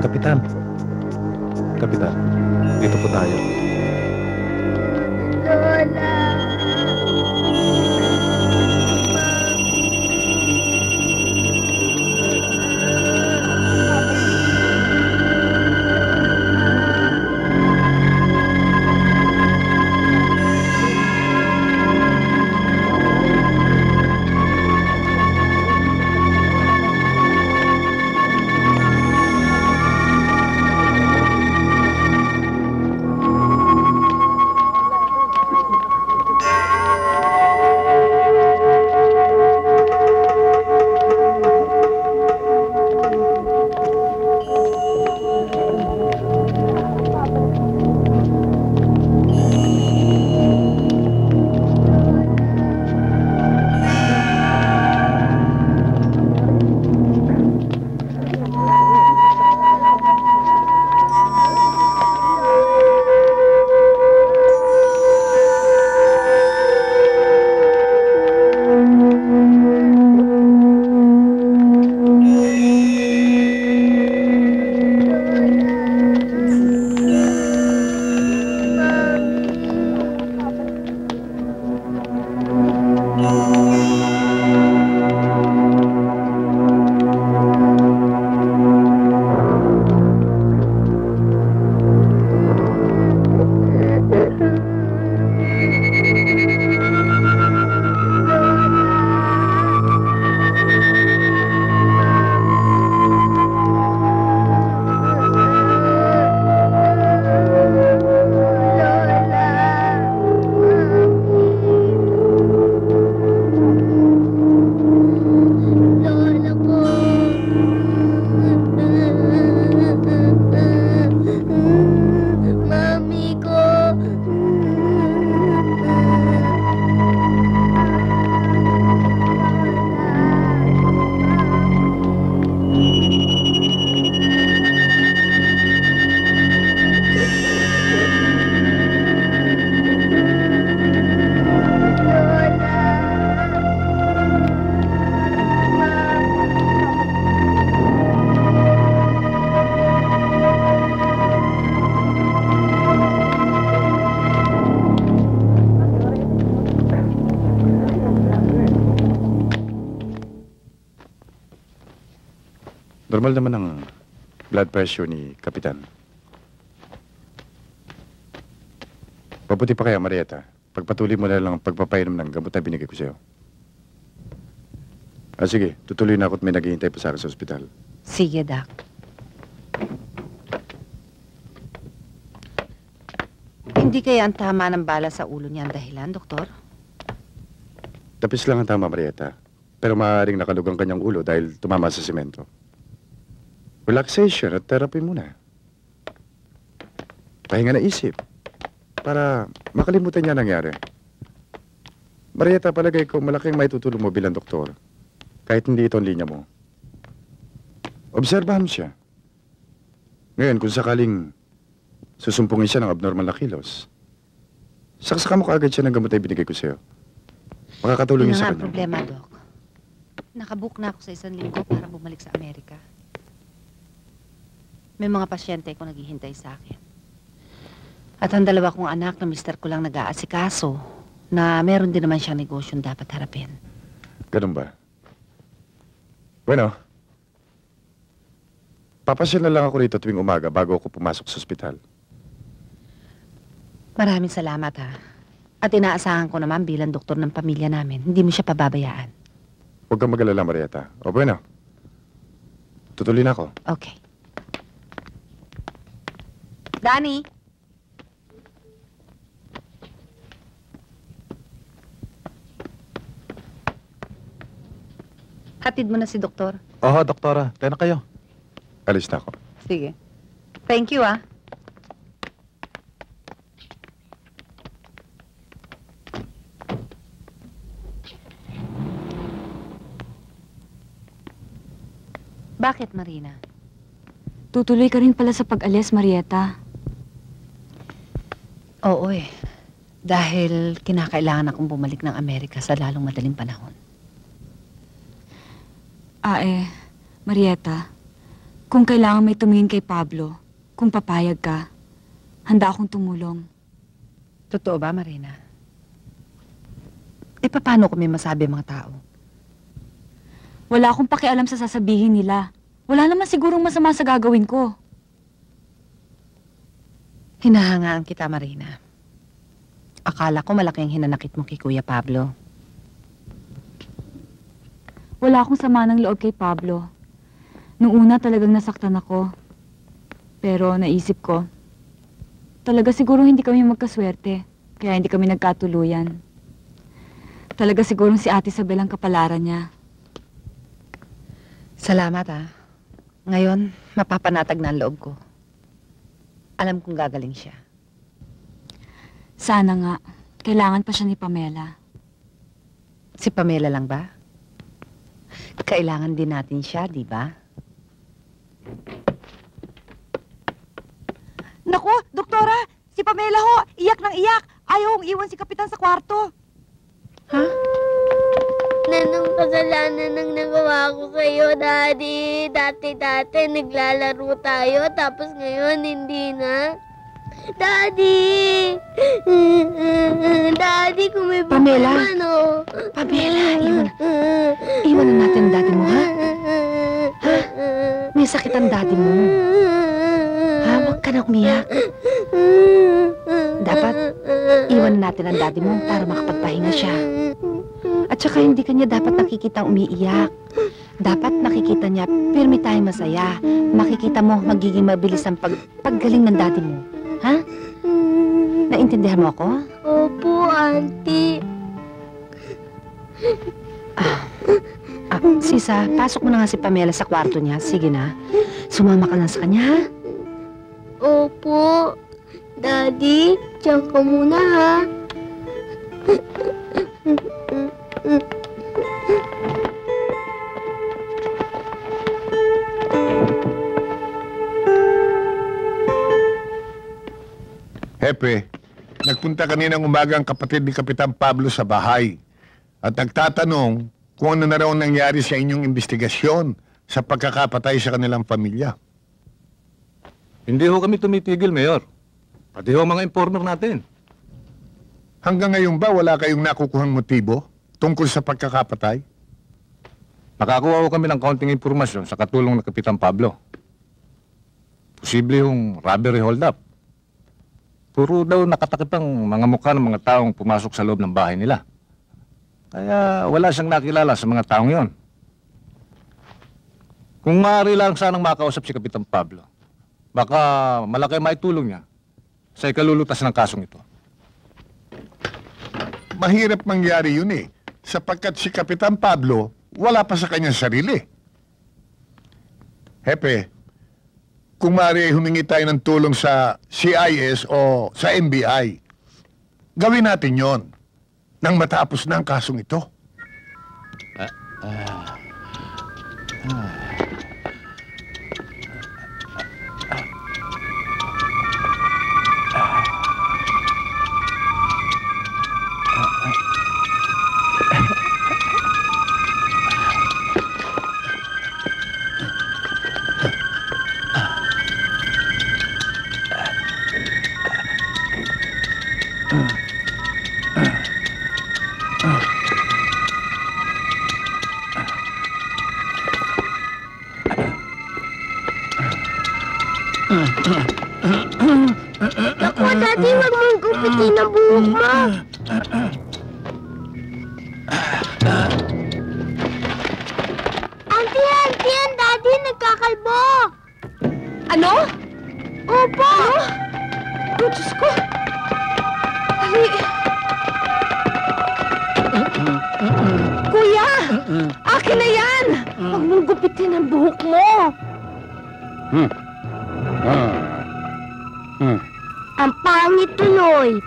Kapitan. Kapitan, dito po tayo. Lola! Normal naman ang blood pressure ni Kapitan. Mabuti pa kaya, Marieta, pagpatuloy mo na lang ang pagpapainom ng gamot na binigay ko sa'yo. Sige, tutuloy na ako at may naghihintay pa sa akin sa ospital. Sige, Doc. Hindi kaya ang tama ng bala sa ulo niya ang dahilan, Doktor? Tapis lang ang tama, Marieta. Pero maaaring nakalugang kanyang ulo dahil tumama sa semento. Relaxation at therapy muna. Pahinga na isip. Para makalimutan niya nangyari. Marieta, palagay ko malaking may tutulong mo bilang doktor. Kahit hindi ito ang linya mo. Obserbahan mo siya. Ngayon, kung sakaling susumpungin siya ng abnormal na kilos, saksakan mo kaagad siya ng gamot ay binigay ko sa'yo. Makakatulong yun sa kanya. Yun nga ang problema, Doc. Nakabook na ako sa 1 linggo para bumalik sa Amerika. May mga pasyente ko naghihintay sa akin. At ang dalawa kong anak na mister ko lang nag-aasikaso na meron din naman siyang negosyong dapat harapin. Ganun ba? Bueno, papasyal na lang ako rito tuwing umaga bago ako pumasok sa ospital. Maraming salamat ha. At inaasahan ko naman bilang doktor ng pamilya namin, hindi mo siya pababayaan. Huwag kang mag-alala, Marieta. O bueno, tutuloy na ako. Okay. Danny? Hatid mo na si doktor. Oo, doktora. Tayo na kayo. Alis na ako. Sige. Thank you ah. Bakit, Marina? Tutuloy ka rin pala sa pag-alis, Marieta. Oo eh. Dahil kinakailangan akong bumalik ng Amerika sa lalong madaling panahon. Marieta, kung kailangan may tumingin kay Pablo, kung papayag ka, handa akong tumulong. Totoo ba, Marina? E paano ko may masabi mga tao? Wala akong pakialam sa sasabihin nila. Wala naman sigurong masama sa gagawin ko. Hinahangaan kita, Marina. Akala ko malaking hinanakit mo kay Kuya Pablo. Wala akong sama ng loob kay Pablo. Nung una talagang nasaktan ako. Pero naisip ko, talaga siguro hindi kami magkaswerte. Kaya hindi kami nagkatuluyan. Talaga sigurong si Ate Isabel ang kapalaran niya. Salamat ah. Ngayon, mapapanatag na ang loob ko. Alam kong gagaling siya. Sana nga. Kailangan pa siya ni Pamela. Si Pamela lang ba? Kailangan din natin siya, di ba? Naku, doktora! Si Pamela ho, iyak ng iyak! Ayaw hong iwan si Kapitan sa kwarto. Ha? Nanong kasalanan ang nagawa ko sa'yo, Daddy. Dati-dati naglalaro tayo, tapos ngayon hindi na. Daddy! Daddy, kung may Pamela! ano? Pamela, iwan na natin ang daddy mo, ha? Ha? May sakit ang daddy mo. Ha? Huwag ka na umiyak. Dapat, iwan na natin ang daddy mo para makapagpahinga siya. At saka hindi kanya dapat nakikita umiiyak. Dapat nakikita niya, pirmi tayo masaya. Makikita mo, magiging mabilis ang paggaling ng daddy mo. Ha? Naintindihan mo ako? Opo, Auntie. Sisa, pasok mo na nga si Pamela sa kwarto niya. Sige na. Sumama ka lang sa kanya, ha? Opo. Daddy, diyan ka muna, ha? Hepe, nagpunta kaninang umaga ang kapatid ni Kapitan Pablo sa bahay at nagtatanong kung ano na raw nangyari sa inyong investigasyon sa pagkakapatay sa kanilang pamilya. Hindi ho kami tumitigil, Mayor. Pati ho mga informer natin. Hanggang ngayon ba wala kayong nakukuhang motibo tungkol sa pagkakapatay? Nakakuha ho kami ng kaunting impormasyon sa katulong ng Kapitan Pablo. Posible yung robbery hold-up. Puro daw nakatakip ang mga mukha ng mga taong pumasok sa loob ng bahay nila. Kaya wala siyang nakilala sa mga taong yon. Kung maaari lang sanang makausap si Kapitan Pablo, baka malaki maitulong niya sa ikalulutas ng kasong ito. Mahirap mangyari yun eh, sapagkat si Kapitan Pablo wala pa sa kanyang sarili. Hepe, kung maaari humingi tayo ng tulong sa CIS o sa NBI, gawin natin yon nang matapos na ang kasong ito. Naku, Daddy, wag mong gupitin ang buhok mo. Auntie, ang daddy nagkakalbo. Ano? Opo. Oh, Diyos ko! Dali! Kuya! Akin na yan! Huwag mong gupitin ang buhok mo! Ang pangit tuloy.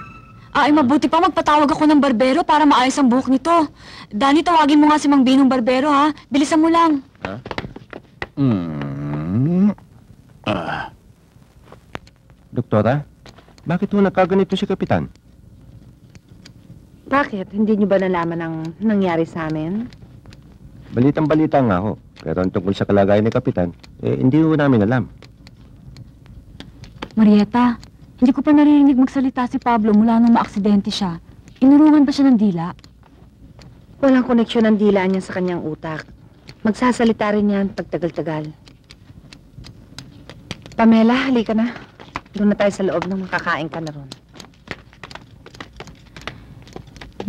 Ay, mabuti pa magpatawag ako ng barbero para maayos ang buhok nito. Danny, tawagin mo nga si Mang Binong barbero, ha? Bilisan mo lang. Doktora, bakit ho nagkaganito si Kapitan? Bakit? Hindi niyo ba nalaman ang nangyari sa amin? Balitang-balita nga ho. Pero ang tungkol sa kalagayan ni Kapitan, hindi ho namin alam. Marieta, hindi ko pa naririnig magsalita si Pablo mula nung maaksidente siya. Inurungan ba siya ng dila? Walang koneksyon ng dila niya sa kanyang utak. Magsasalita rin yan pag tagal-tagal. Pamela, halika na. Doon na tayo sa loob ng makakain ka na ron.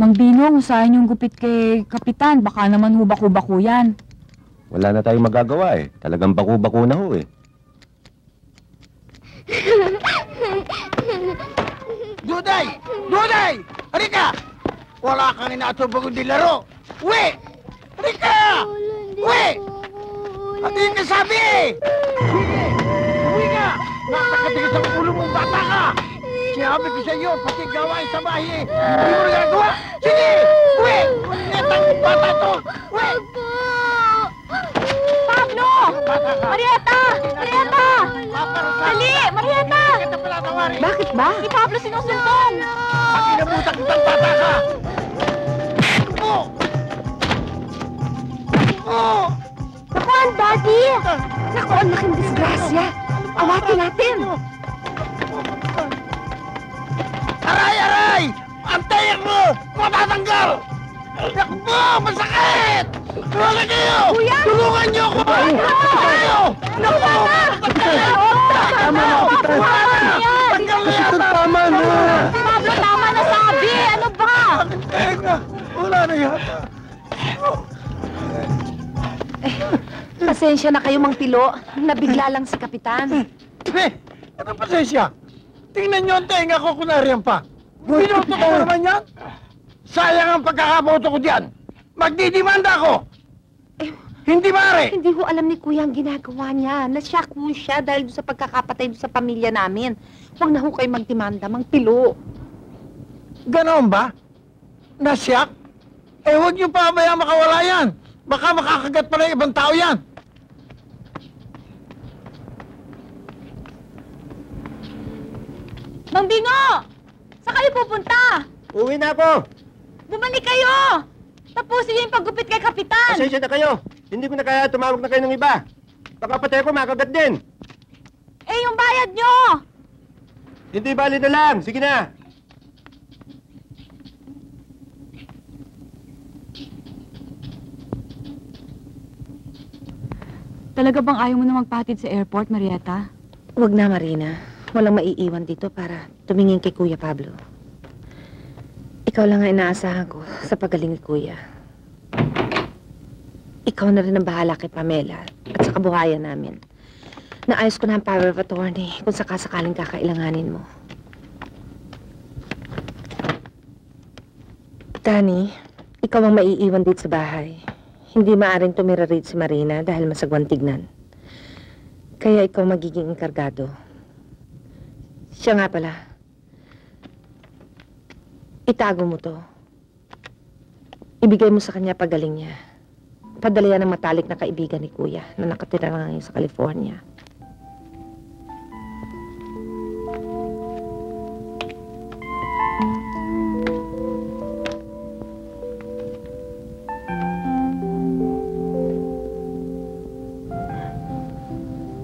Mang Binong, usahin yung gupit kay Kapitan. Baka naman hubako-bako yan. Wala na tayong magagawa eh. Talagang baku-bako na ho eh. Duday! Duday! Halika! Wala kang inaatubang kundi laro! Uwi! Halika! Uwi! At yung nasabi eh! Sige! Uwi ka! Nakakatigas ang ulo mong bata ka! Sinabi ko sa iyo, pati gawain sa bahay eh! Hindi mo nagagawa! Sige! Uwi! Netang bata to! Uwi! Pablo! Marieta! Marieta! Dali! Marieta! Bakit ba? Si Pablo sinusumbong! Pakinabutak kitang bata ka! Oh! Oh! Naku, ang daddy! Naku, ang laking disgrasya! Awatin natin! Aray! Aray! Antayin mo! Matatanggal! Naku po! Masakit! Tulungan niyo! Kuya! Tulungan niyo ako! Kayo! Naku! Tama na, Kapitan! Tanggal na yata! Tama na! Si Pablo, tama na sabi! Ano ba? Teka! Wala na yata! Pasensya na kayo, Mang Pilo. Nabigla lang si Kapitan. Ano pasensya? Tingnan niyo ang tenga ko kung nariyan pa. Binuto ko naman yan? Sayang ang pagkakaboto ko diyan. Magdidimanda ako! Hindi maaari! Hindi ko alam ni Kuya ang ginagawa niya. Nashock mo siya dahil doon sa pagkakapatay doon sa pamilya namin. Huwag na ho kayo magdemanda, Mang Pilo. Ganoon ba? Nasyak? Eh, huwag niyo pa bayang makawala yan. Baka makakagat pa ng ibang tao yan. Mang Bingo! Saan kayo pupunta? Uwi na ako! Bumalik kayo! Tapusin niyo yung paggupit kay Kapitan! Pasensya na kayo! Hindi ko na kaya tumawag na kayo ng iba. Baka patay ko makagat din. Eh, yung bayad niyo! Hindi bali na lang. Sige na. Talaga bang ayaw mo na magpahatid sa airport, Marieta? Huwag na, Marina. Walang maiiwan dito para tumingin kay Kuya Pablo. Ikaw lang ang inaasahan ko sa pagaling ni Kuya. Ikaw na rin ang bahala kay Pamela at sa kabuhayan namin. Naayos ko na ang power of attorney kung sakasakaling kakailanganin mo. Danny, ikaw ang maiiwan dito sa bahay. Hindi maaring tumira rito si Marina dahil masagwan tignan. Kaya ikaw magiging enkargado. Siya nga pala. Itago mo to. Ibigay mo sa kanya pagaling niya. Padala yan ng matalik na kaibigan ni Kuya na nakatira na ngayon sa California.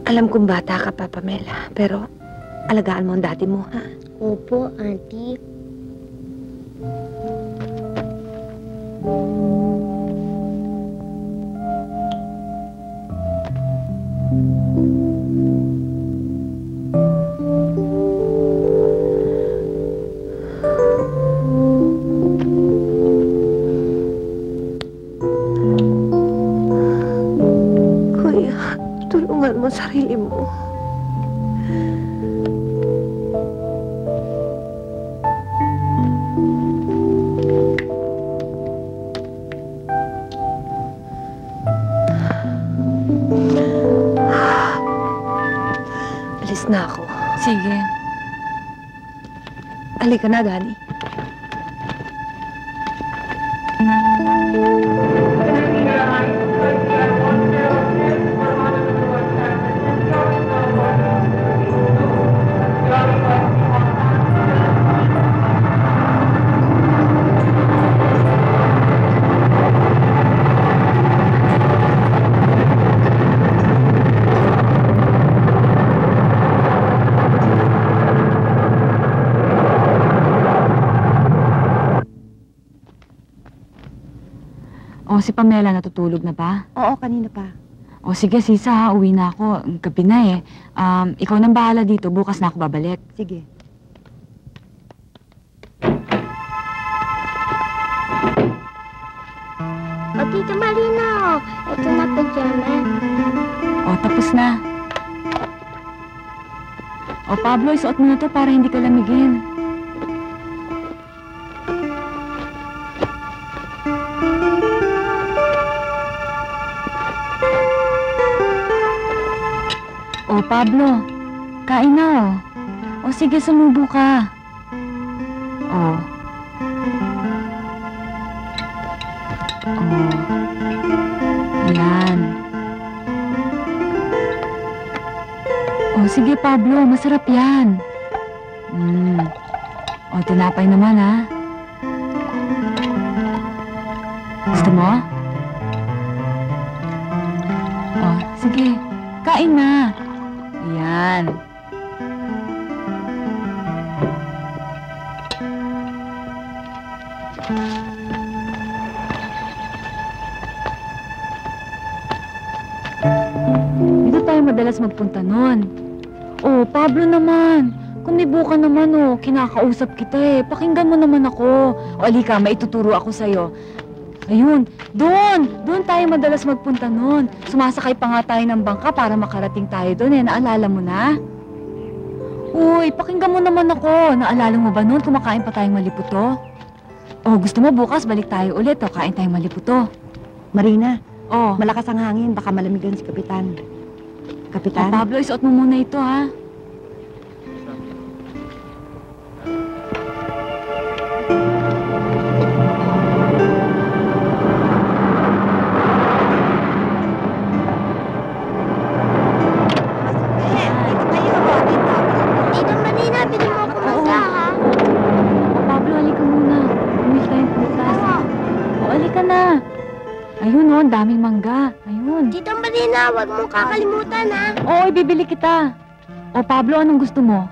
Alam kong bata ka pa, Pamela, pero alagaan mo ang dati mo, ha? Opo, Auntie. sarili mo. Alis na ako. Sige. Halika na, Danny. O, si Pamela natutulog na ba? Oo, kanina pa. O, sige, Sisa, ha. Uwi na ako. Gabi na eh. Ikaw nang bahala dito. Bukas na ako babalik. Sige. O, Tita Marina, oh. Ito na pajama. O, tapos na. O, Pablo, isuot mo na to para hindi ka lamigin. O, Pablo, kain na, o. O, sige, sumubo ka. O. O. Yan. O, sige, Pablo, masarap yan. O, tinapay naman, ha. Gusto mo? O, sige, kain na. Yan. Dito tayo madalas magpunta nun. Oh, Pablo naman. Kung may buka naman, oh, kinakausap kita eh. Pakinggan mo naman ako. O, alika, maituturo ako sa'yo. Ayun, doon tayo madalas magpunta nun. Sumasakay pa nga tayo ng bangka para makarating tayo doon eh. Naalala mo na? Uy, pakinggan mo naman ako. Naalala mo ba noon kumakain pa tayong maliputo? Oh, gusto mo bukas balik tayo ulit o kain tayong maliputo? Marina, Oh, malakas ang hangin. Baka malamigan si Kapitan. Kapitan? Pablo, isuot mo muna ito ha. Tita Marina, pili mo ako masa, ha? O, Pablo, halika muna. Bumili tayong prutas. O, halika na. Ayun o, ang daming mangga. Ayun. Tita Marina, huwag mong kakalimutan, ha? Oo, ibibili kita. O, Pablo, anong gusto mo?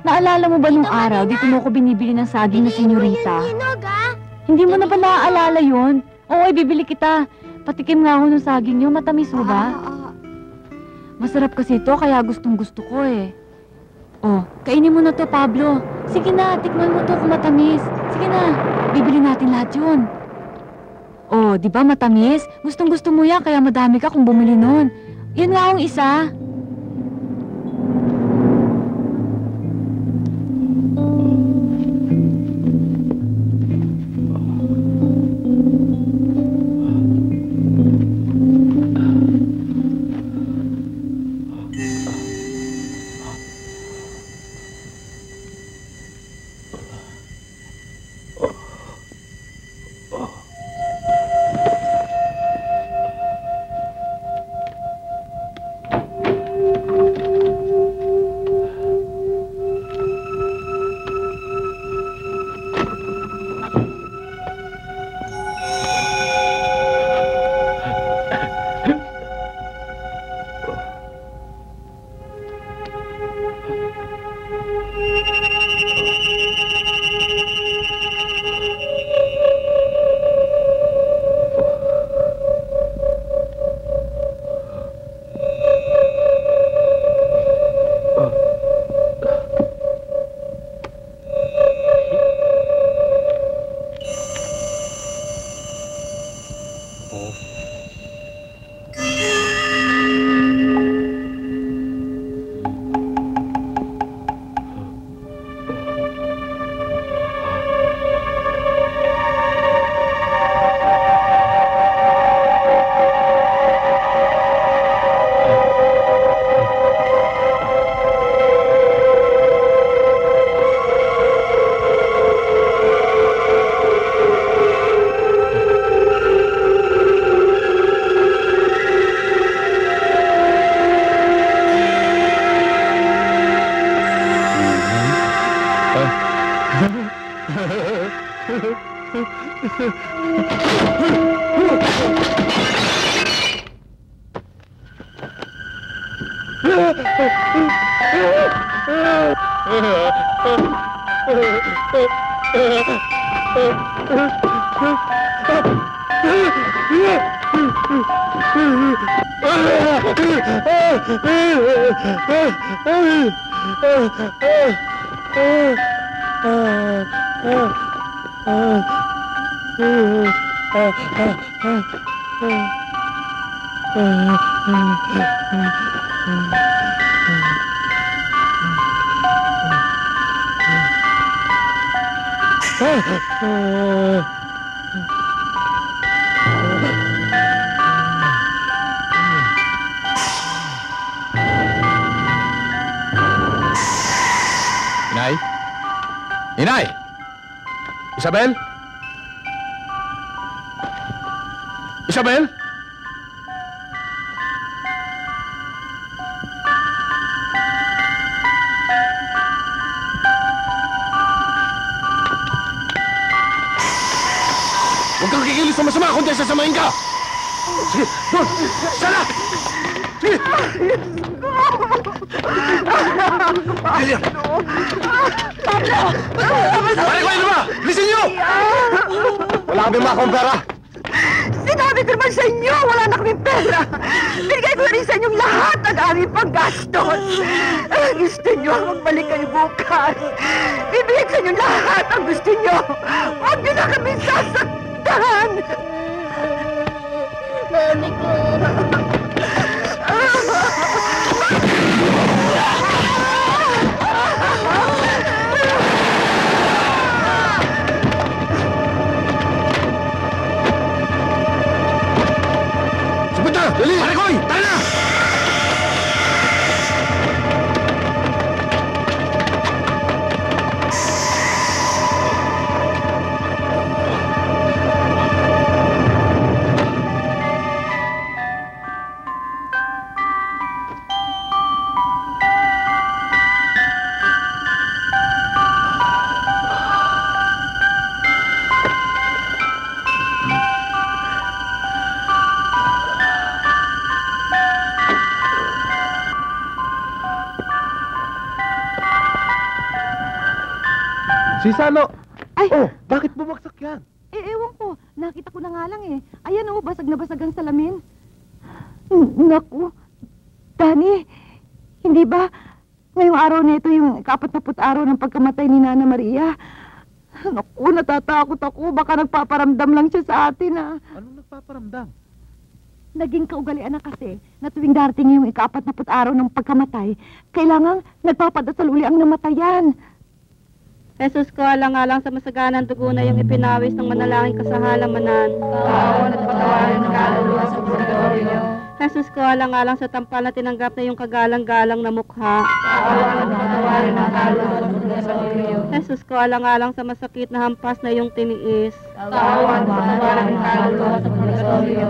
Naalala mo ba nung Tita araw, Marina, dito mo ako binibili ng saging na Piliin mo senyorita? yung hinog, ha? Hindi mo na ba naaalala yun? Oo, ibibili kita. Patikim nga ako ng saging nyo. Matamis mo ba? Masarap kasi ito, kaya gustong gusto ko eh. Oh, kainin mo na to, Pablo. Sige na, tikman mo to kung matamis. Sige na, bibili natin lahat yun. Oh, di ba matamis? Gustong gusto mo yan, kaya madami ka kung bumili nun. Yan nga ang isa. Inay? Inay! Isabel? Isabel? Huwag kang kikilos sa masama, kundi sasamahin ka! Sige, doon! Sana! Sige! Delia! Pare ko, ano ba? Listen nyo! Wala kami makakong pera! Sinabi ko naman sa inyo, wala na kaming pera. Binigay ko na rin sa inyong lahat ang aming panggastos. Gusto nyo, magbalik kayo bukas. Bibigay ko sa inyong lahat ang gusto nyo. Huwag nyo na kami sasaktan. Mami ko. Dali! Pare Koy! Tara na! Si Salo! Ay! Oh, bakit bumagsak yan? Ewan ko. Nakita ko na nga lang eh. Ayan oh, basag na basag ang salamin. Naku. Dani, hindi ba ngayong araw na ito yung 40 araw ng pagkamatay ni Nana Maria? Naku, natatakot ako. Baka nagpaparamdam lang siya sa atin ah. Anong nagpaparamdam? Naging kaugalian na kasi na tuwing darating yung 40 araw ng pagkamatay, kailangang nagpapadasal uli ang namatayan. Jesus ko, alang-alang sa masaganang dugo na yung ipinawis ng manalangin kasahalamanan. Kaawaan at patawarin ng kaluluwa sa purgatorio. Jesus ko, alang-alang sa tampal na tinanggap na yung kagalang-galang na mukha. Kaawaan at patawarin ng kaluluwa sa purgatorio. Jesus ko, alang-alang sa masakit na hampas na yung tiniis. Kaawaan at patawarin ng kaluluwa sa purgatorio.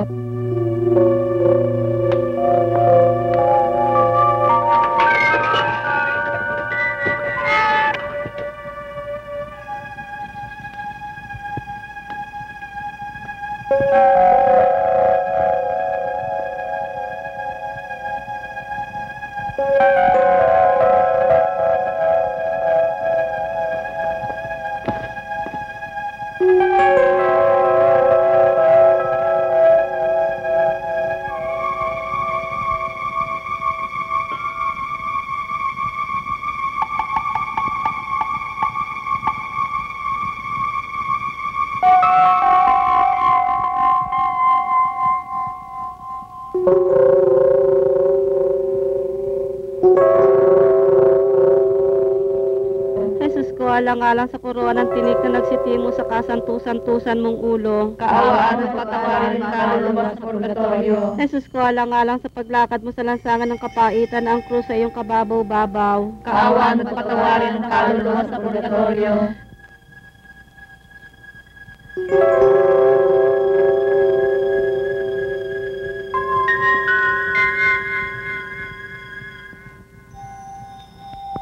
Jesus ko, alang-alang sa kuruan ng tinik na nagsitimo sa kasantusan-tusan mong ulo. Kaawaan at patawarin ng kaluluwa sa purgatorio. Jesus ko, alang-alang sa paglakad mo sa lansangan ng kapaitan na ang krus sa iyong kababaw-babaw. Kaawaan at patawarin ng kaluluwa sa purgatorio.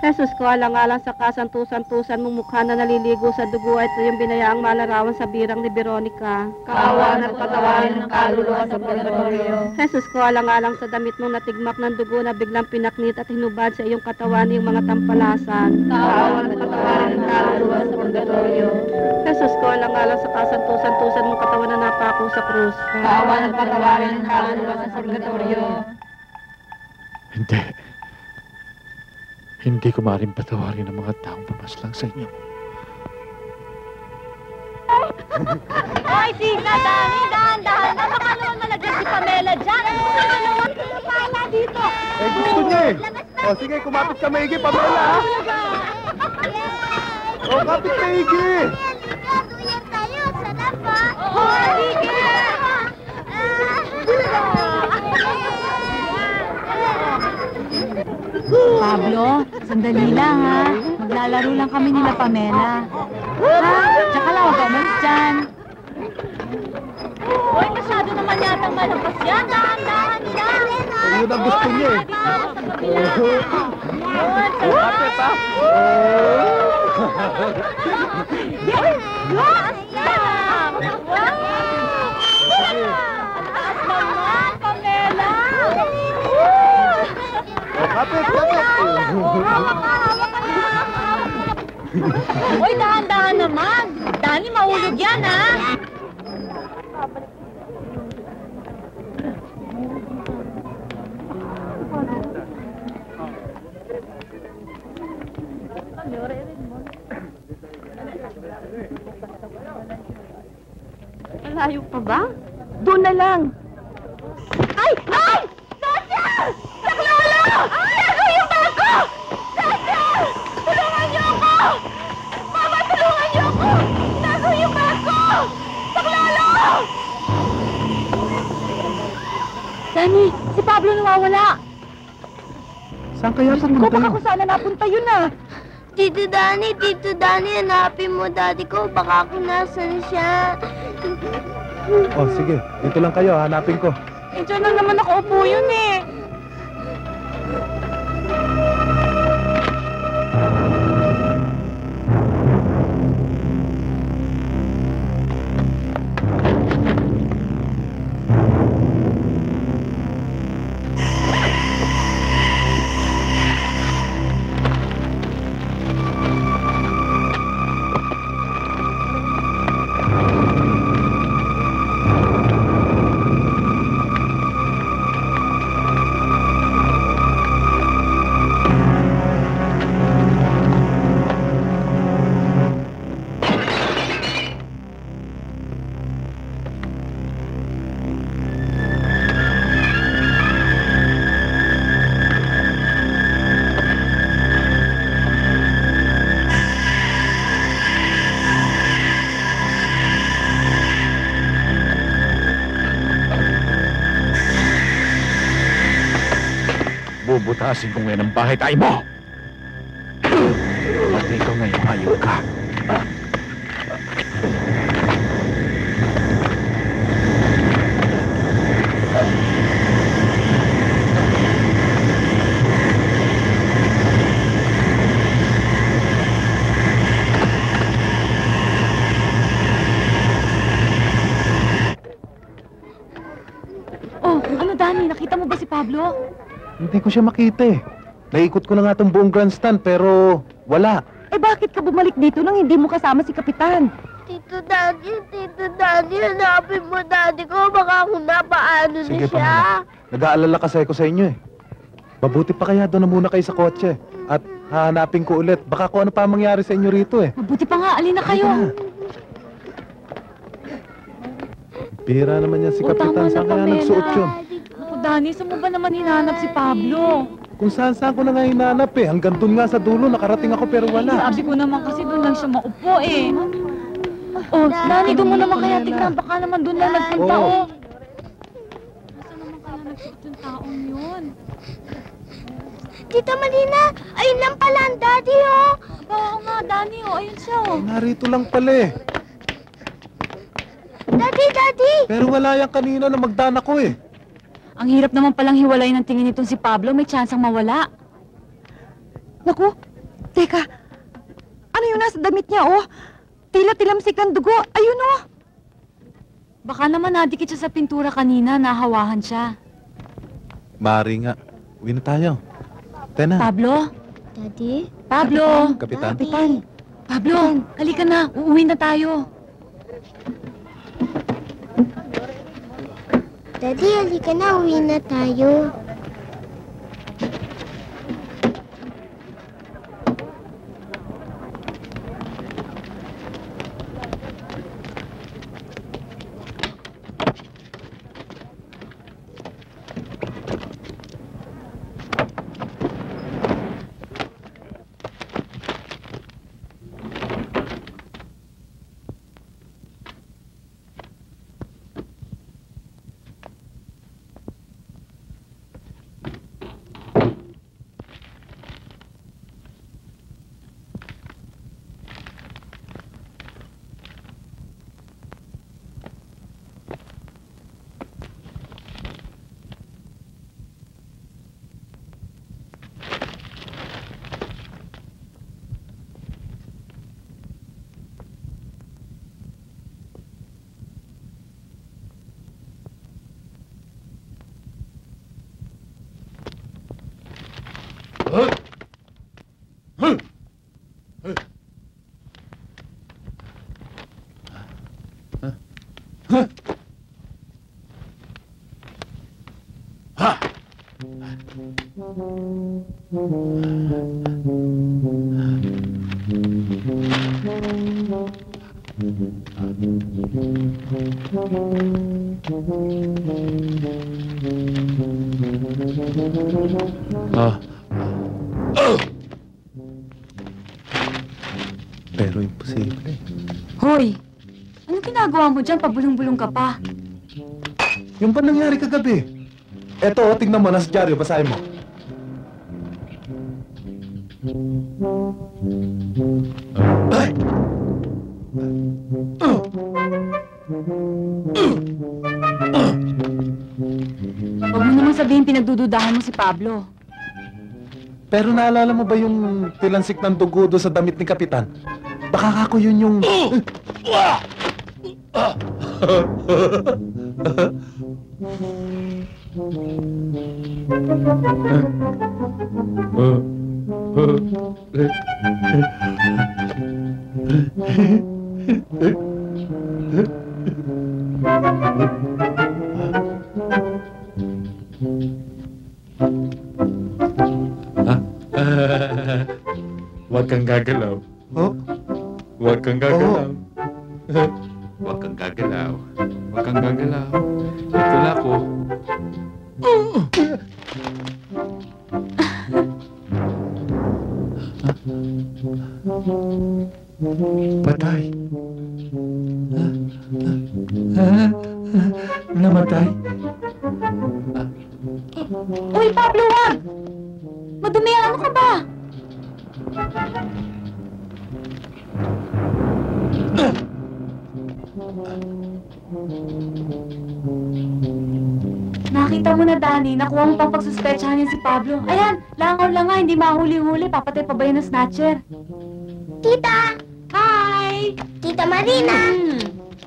Jesus ko, alang-alang sa kasantusan-tusan mong mukha na naliligo sa dugo at yung binayaang malarawan sa birang ni Veronica. Kaawaan at patawarin ng kaluluwa sa purgatorio. Jesus ko, alang-alang sa damit mong natigmak ng dugo na biglang pinaknit at hinubad sa iyong katawan yung mga tampalasan. Kaawaan at patawarin ng kaluluwa sa purgatorio. Jesus ko, alang-alang sa kasantusan-tusan mong katawan na napako sa krus. Kaawaan at patawarin ng kaluluwa sa purgatorio. Hindi. Hindi ko maaaring patawarin ang mga taong pumaslang sa inyo. Ay, Tika, Dani, dahan-dahan na. Baka naman malagyan si Pamela dyan. Ano ba naman si Pamela dito? Eh, gusto niya eh. O, sige, kumapit ka maigi, Pamela, ha? O, kapit maigi. Tuyan tayo, sarap pa. Oo, sige. Pablo, sandali lang ha. Maglalaro lang kami nila Pamela. Ha? Tsaka lang, huwag ka umalis dyan. Uy, masyado naman yata malakas yan. Dahan-dahan nila. Yun ang gusto niya eh. Kapit, ha? Kapit, kapit. Uy, dahan-dahan naman. Dani, mahulog yan, ha? Malayo pa ba? Doon na lang. Ay! Ay! Sasha! Saklolo! Nago yung bako! Sasha! Tulungan niyo ako! Mama, tulungan niyo ako! Nago yung bako! Saklolo! Dani, si Pablo nawawala. Saan kaya pumunta Baka yun? kung saan na napunta yun, ah. Tito Danny, hanapin mo daddy ko. Baka kung nasan siya. Oh, sige. Dito lang kayo, hanapin ko. Eh, dyan lang naman nakaupo yun, eh. Bubutasin ko ngayon ang bahay tayo mo! Pati ikaw ngayon, ayaw ka. Oh, ano Dani, nakita mo ba si Pablo? Hindi ko siya makita eh. Naikot ko na nga itong buong grandstand pero wala. Eh, bakit ka bumalik dito nang hindi mo kasama si Kapitan? Tito Danny, hanapin mo daddy ko. Baka kung napaano Sige, na siya. Pamela. Nag-aalala kasi ako sa inyo eh. Mabuti pa kaya doon na muna kayo sa kotse. At hahanapin ko ulit. Baka kung ano pa mangyari sa inyo rito eh. Mabuti pa nga, alin na kayo. Bihira naman yan si Oh, Kapitan. tama na, Saan kaya Pamela. nagsuot yun? Naku, Dani, saan mo ba naman hinanap si Pablo? Kung saan ko na nga hinanap eh. Hanggang doon nga sa dulo, nakarating ako pero wala. Sabi ko naman kasi doon lang siya maupo eh. Oh, Dani, doon mo naman kaya tignan. Baka naman doon lang nagpunta, Oo. oh. Saan naman kaya nagsuot yung taong yun? Tita Marina, ayun lang pala ang daddy, oh. Oo nga, Dani, oh. Ayun siya, oh. Narito lang pala eh. Daddy! Pero wala yan kanina na magdana ko eh. Ang hirap naman palang hiwalay ng tingin nitong si Pablo. May tsansang mawala. Naku, Teka, ano yung nasa damit niya, oh? Tila tilamsik ng dugo. Ayun, oh. Baka naman nadikit siya sa pintura kanina, nahawahan siya. Mari nga. Uwi na tayo. Tena. Pablo? Daddy? Pablo! Kapitan. Pablo, halika na. Uuwi na tayo. Daddy, halika na. Uwi na tayo. Pero imposible. Hoy! Ano ginagawa mo dyan? Pabulong-bulong ka pa. Yung ba nangyari kagabi? Eto, tingnan mo, nasa dyaryo, basahin mo. Ay! Huwag mo naman sabihin pinagdududahan mo si Pablo. Pero naalala mo ba yung tilansik ng dugo doon sa damit ni Kapitan? Baka ako yun yung... Huwag kang gagalaw. Oh? Huwag kang gagalaw. Huwag kang gagalaw. Huwag kang gagalaw. Ito na ako. Patay. Namatay. Uy, Pablo, wag! Madumi, ano ka ba? Nakita mo na, Danny. Nakuha mo pang pagsuspetsahan niya si Pablo. Ayan, langaw lang nga, hindi mahuli-huli. Papatay pa ba yan ng snatcher? Tita! Hi! Tita Marina!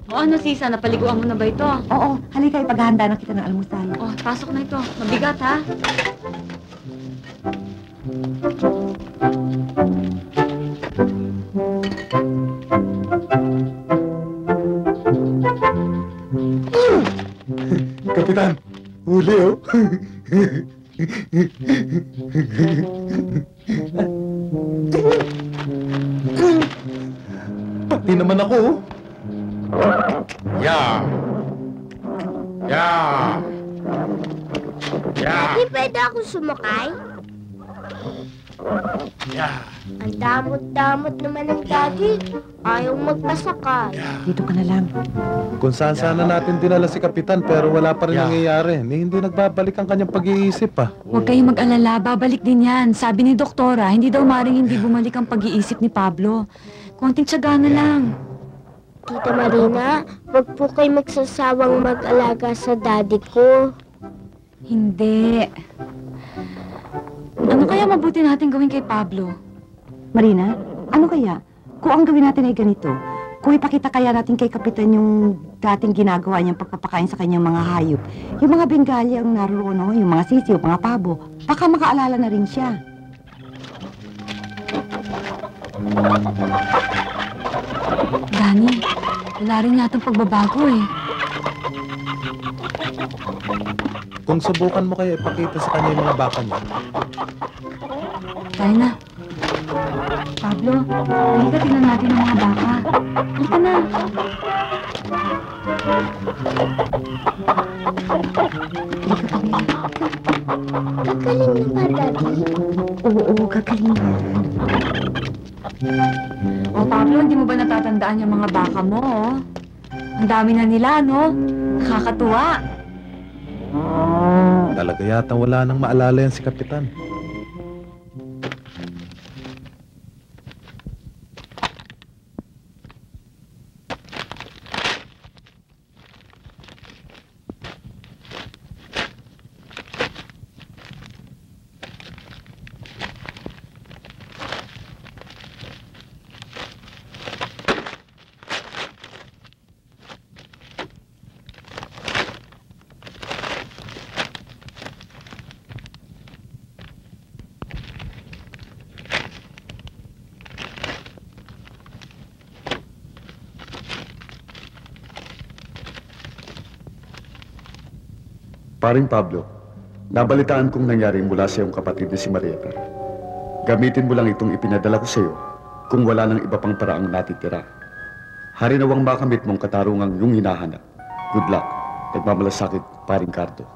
O ano, Sisa? Napaliguan mo na ba ito? Oo, halika, ipaghahanda na kita ng almusal. O, pasok na ito. Mabigat, ha? Kapitan, huli oh. Pati naman ako oh. Yeah! Yeah! Yeah! Di pwede ako sumakay? Yeah! Ang damot-damot naman ng daddy. Ayaw magpasakay. Dito ka na lang. Kung saan sana natin dinala si Kapitan pero wala pa rin nangyayari. Hindi nagbabalik ang kanyang pag-iisip ah. Huwag kayong mag-alala, babalik din yan. Sabi ni Doktora, hindi daw maring hindi bumalik ang pag-iisip ni Pablo. Konting tiyaga na lang. Tita Marina, wag po kayo magsasawang mag-alaga sa daddy ko. Hindi. Ano kaya mabuti natin gawin kay Pablo? Marina, ano kaya? Kung ang gawin natin ay ganito, kung ipakita kaya natin kay Kapitan yung dating ginagawa niyang pagpapakain sa kanyang mga hayop, yung mga Bengali ang naroon, no? Yung mga sisiw, mga pabo, baka makaalala na rin siya. Danny, wala rin yatang pagbabago eh. Kung subukan mo kaya ipakita sa kanya yung mga baka niya. Tayo na. Pablo, halika tingnan natin ang mga baka. Halika na. Gagaling na ba, Daddy? Oo, gagaling yan. O Pablo, hindi mo ba natatandaan yung mga baka mo, oh? Ang dami na nila, no? Nakakatuwa. Talaga yata wala nang maalala yan si Kapitan. Paring Pablo, nabalitaan kong nangyari mula sa iyong kapatid na si Marieta. Gamitin mo lang itong ipinadala ko sa iyo kung wala nang iba pang paraang natitira. Hari nawang makamit mong katarungang iyong hinahanap. Good luck. Nagmamalasakit, Paring Cardo.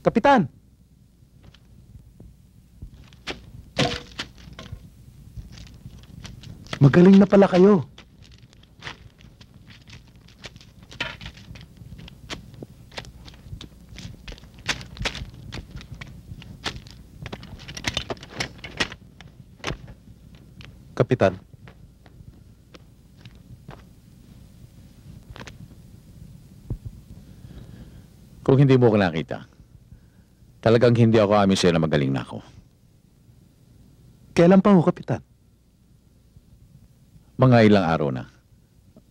Kapitan! Magaling na pala kayo. Kapitan. Kung hindi mo ko nakita, talagang hindi ako amin sa'yo na magaling na ako. Kailan pa ho, Kapitan? Mga ilang araw na,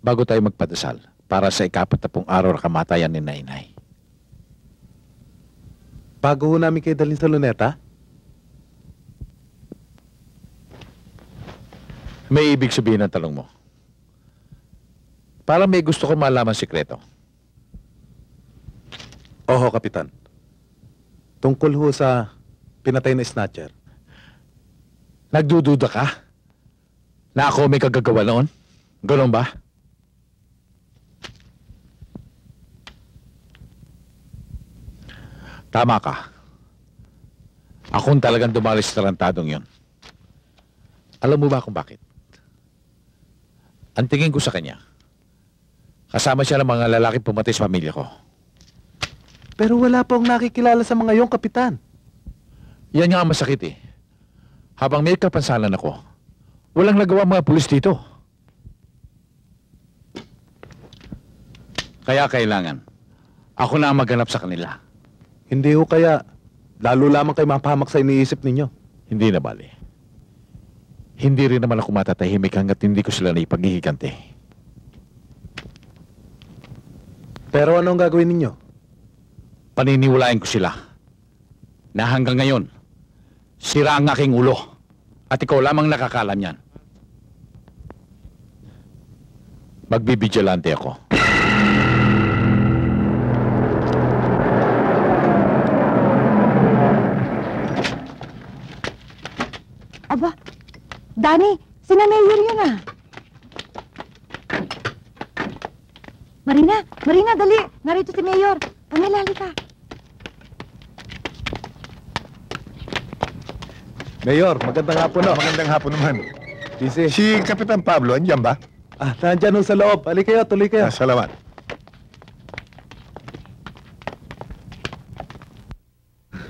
bago tayo magpadasal para sa 40 araw na kamatayan ni Nainay. Bago ho namin kayo dalhin sa luneta? May ibig sabihin ng tanong mo. Parang may gusto ko malaman sikreto. Oho, Kapitan. Tungkol ho sa pinatay na snatcher. Nagdududa ka? Na ako may kagagawa noon? Ganon ba? Tama ka. Akong talagang dumali sa tarantadong yon. Alam mo ba kung bakit? Ang tingin ko sa kanya, kasama siya ng mga lalaki pumatay sa pamilya ko. Pero wala pong nakikilala sa mga yung, Kapitan. Yan nga ang masakit eh. Habang may kapansanan ako, walang nagawa mga pulis dito. Kaya kailangan, ako na ang maghanap sa kanila. Hindi ho kaya, lalo lamang kayo mapahamak sa iniisip ninyo. Hindi na bali. Hindi rin naman ako matatahimik hanggat hindi ko sila naipaghihiganti. Pero anong gagawin ninyo? Paniniwalain ko sila na hanggang ngayon, sira ang aking ulo at ikaw lamang nakakalam yan. Magbibigilante ako. Aba, Danny, sina Mayor yun ah. Marina, dali. Narito si Mayor. Pamela, halika. Mayor, magandang hapon no. Magandang hapon naman. Busy. Si Kapitan Pablo, andyan ba? Nandyan ho sa loob. Halika kayo, tuloy kayo. Salamat.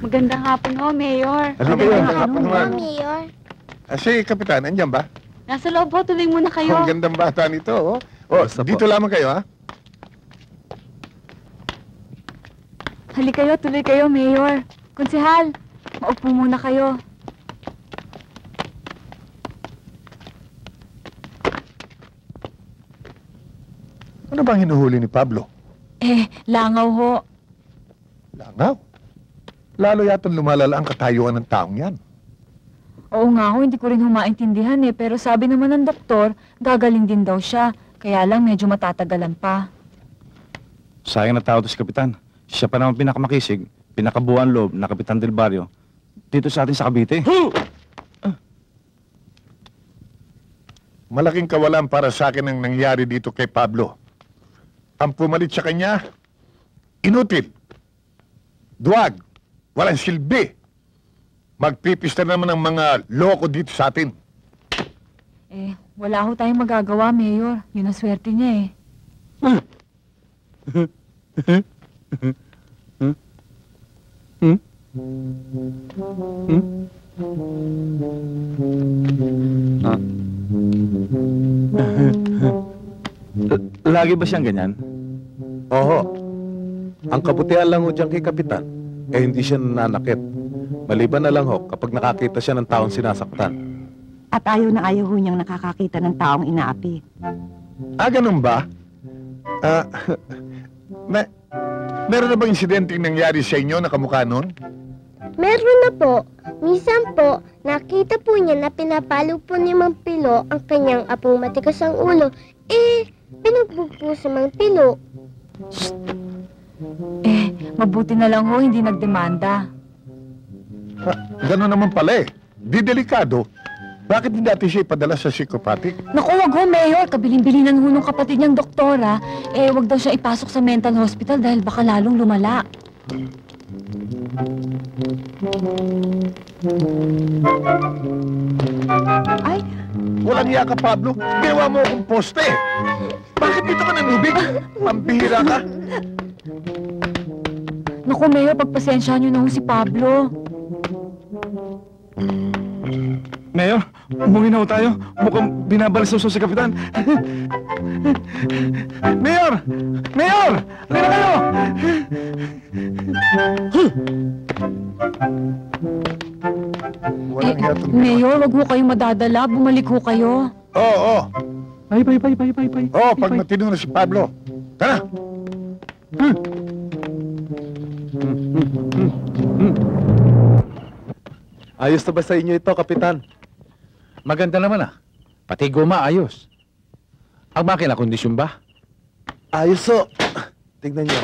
Magandang hapon ho, Mayor. Halika kayo. Magandang hapon naman. Mayor. Si Kapitan, andyan ba? Nasa loob po, tuloy muna kayo. Ang gandang bata nito, oh. Oh, Basta po. dito lamang kayo, ha? Halika kayo, tuloy kayo, Mayor. Konsehal, maupo muna kayo. Ano bang hinuhuli ni Pablo? Langaw ho. Langaw. Lalo yatang lumalala ang katayuan ng taong yan. Oo nga ho, hindi ko rin humaintindihan pero sabi naman ng doktor, gagaling din daw siya. Kaya lang medyo matatagalan pa. Sayang na tao to si Kapitan. Siya pa naman pinakamakisig, pinakabuuan loob na Kapitan del Barrio dito sa atin sa Cavite. Malaking kawalan para sa akin ang nangyari dito kay Pablo. Ang pumalit sa kanya, inutil, duwag, walang silbi. Magpipista naman ang mga loko dito sa atin. Wala ho tayong magagawa, Mayor. Yun ang swerte niya Lagi ba siyang ganyan? Oho. Ang kabutihan lang ho dyan kay Kapitan, hindi siya nananakit. Maliban na lang ho kapag nakakita siya ng taong sinasaktan. At ayaw na ayaw ho niyang nakakakita ng taong inaapi. Ganun ba? Meron na bang insidente nangyari sa inyo na kamukha nun? Meron na po. Minsan po, nakita po niya na pinapalo po ni Mang Pilo ang kanyang apong matikas ang ulo. Pinugbog po si Mang Pilo. Mabuti na lang ho, hindi nagdemanda. Gano'n naman pala eh. Di delikado. Bakit hindi natin siya ipadala sa psychopathic? Naku, wag ho, Mayor. Kabilin-bilinan ho nung kapatid niyang doktora. Wag daw siya ipasok sa mental hospital dahil baka lalong lumala. Ay, Walang iya ka, Pablo. Ginawa mo akong poste. Bakit dito ka nanubig? Pambihira ka. Naku, Mayor, pagpasensyahan niyo na ho si Pablo. Mayor, umuwi na ho tayo. Mukhang binabalisaw si Kapitan. Mayor! Mayor! Halika na kayo! Walang iya itong... Mayor, wag ho kayong madadala. Bumalik ho kayo. Oo. Bye. Pag matino na si Pablo. Tara! Ayos na ba sa inyo ito, Kapitan? Maganda naman Pati guma, ayos. Ang makina, kondisyon ba? Ayos ho. Tignan nyo.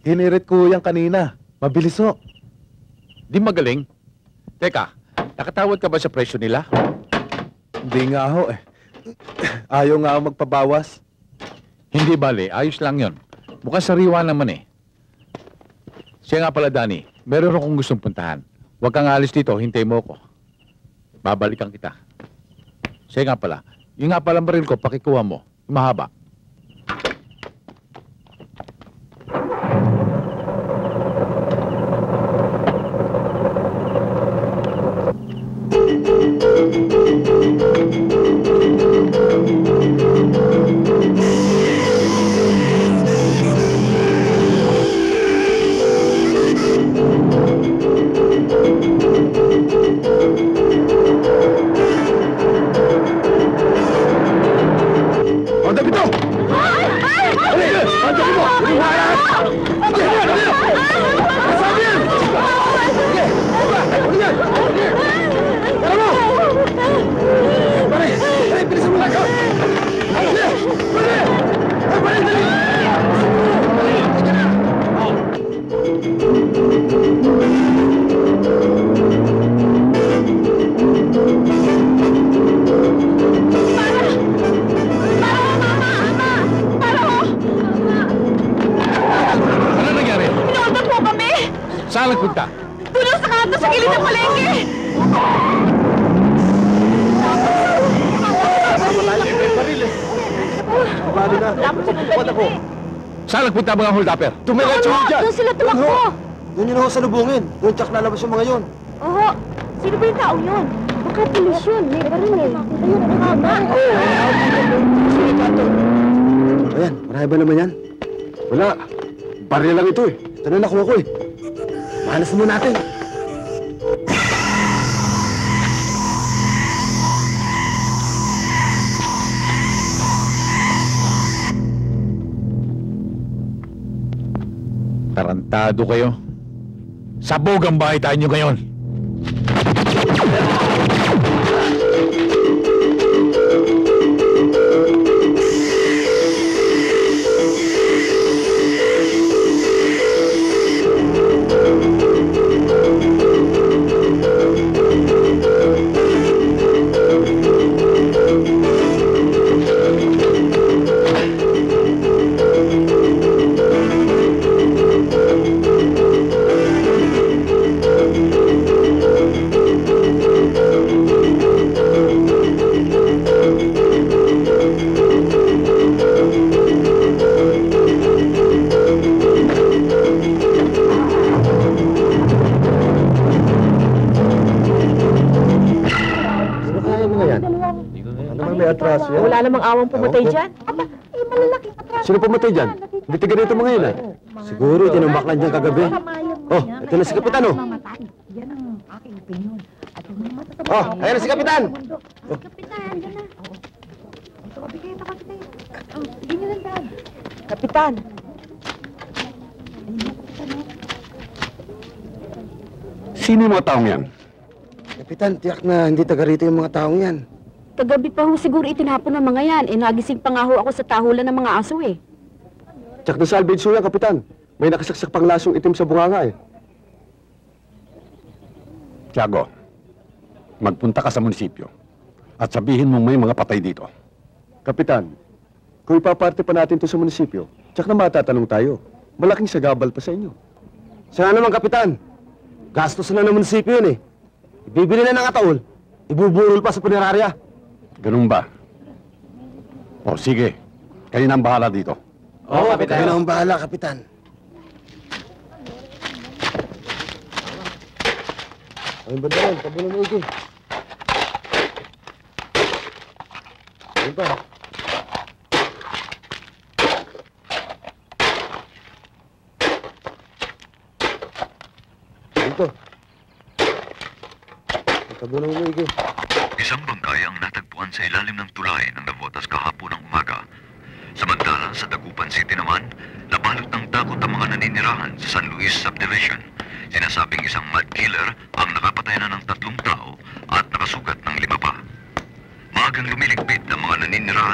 Hinirit ko yan kanina. Mabilis ho. Di magaling. Teka, nakatawad ka ba sa presyo nila? Hindi nga ho eh. Ayaw nga ako magpabawas. Hindi bale, ayos lang yon. Mukhang sariwa naman eh. Siya nga pala, Danny, meron akong gustong puntahan. Huwag kang alis dito, hintay mo ako. Babalikan kita. Siya nga pala, yung nga palang baril ko, pakikuha mo. Mahaba. Saan nagpunta? Tulong sa kanto sa gilid ng palengke! Saan nagpunta mga hold-upper? Tumiretso dyan! Doon sila tumakbo! Doon yun ako salubungin. Doon tsak lalabas yung mga yun. Oo! Sino ba yung tao yun? Baka pulis yun. May baril eh. Ayun, mama! Ayan, marami ba naman yan? Wala. Baril lang ito eh. Ito na nakuha ko eh. Mahalas mo natin. Tarantado kayo. Sabog ang bahay tayo nyo ngayon. Wala namang awang pumatay dyan. Aba, eh, malalaking atraso. Sino pumatay dyan? Hindi tiga dito mga yun eh. Siguro, tinambak lang dyan kagabi. Oh, ito na si Kapitan oh. Yan ang aking opinion. At yung mga matatapos. Oh, ayan na si Kapitan. Kapitan, yan na. Ito, bigay ito, Kapitan. Bigyan nyo lang daan. Kapitan. Sino yung mga taong yan? Kapitan, tiyak na hindi taga rito yung mga taong yan. Kagabi pa ho siguro itinapon ng mga yan. Nagising pa nga ho ako sa tahulan ng mga aso eh. Tsak na salvage yan, Kapitan. May nakasaksak pang lasong itim sa bunganga eh. Tiago, magpunta ka sa munisipyo at sabihin mong may mga patay dito. Kapitan, kung ipaparte pa natin to sa munisipyo, tsak na matatanong tayo. Malaking sagabal pa sa inyo. Sana naman, Kapitan. Gastos na ng munisipyo yun eh. Ibibili na ng ataol, ibuburol pa sa punerarya. Ganun ba? O sige, kayo na ang bahala dito. Oo, Kapitan. Kayo na ang bahala, Kapitan. Ay, ba doon? Tabunan mo ito. Ayun pa. Ito. Tabunan mo ito. Isang bangkay ang natagpuan sa ilalim ng tulay ng Navotas kahapon ng umaga. Samantala sa Dagupan City naman, nabalot ng takot ang mga naninirahan sa San Luis Subdivision. Sinasabing isang mad killer ang nakapatay na ng 3 tao at nakasugat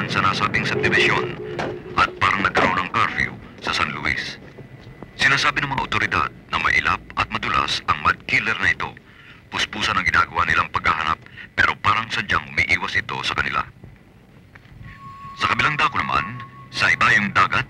dumaan sa nasabing subdivision at parang nagkaroon ng curfew sa San Luis. Sinasabi ng mga otoridad na mailap at madulas ang mud killer na ito. Puspusan ang ginagawa nilang paghahanap pero parang sadyang umiiwas ito sa kanila. Sa kabilang dako naman, sa ibayong dagat,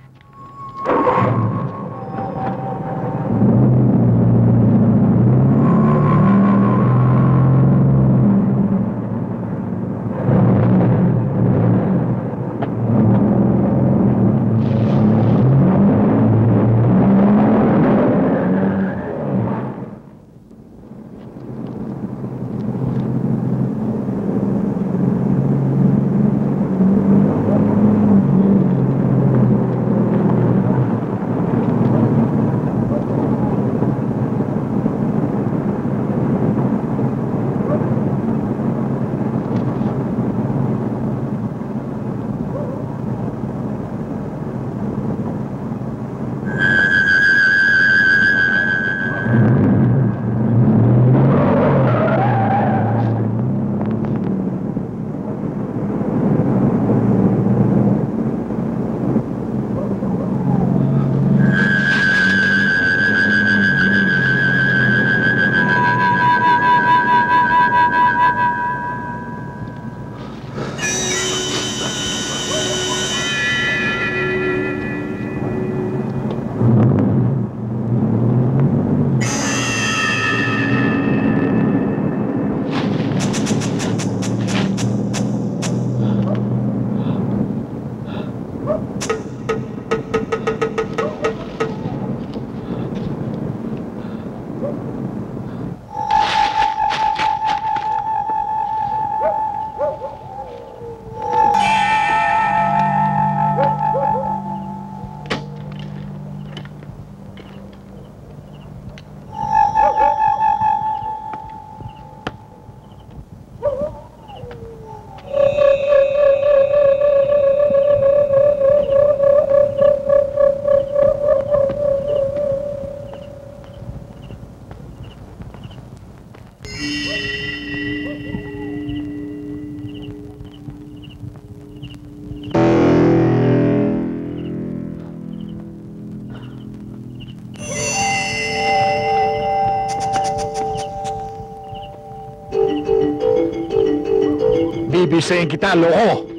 Bibisayin kita, loko!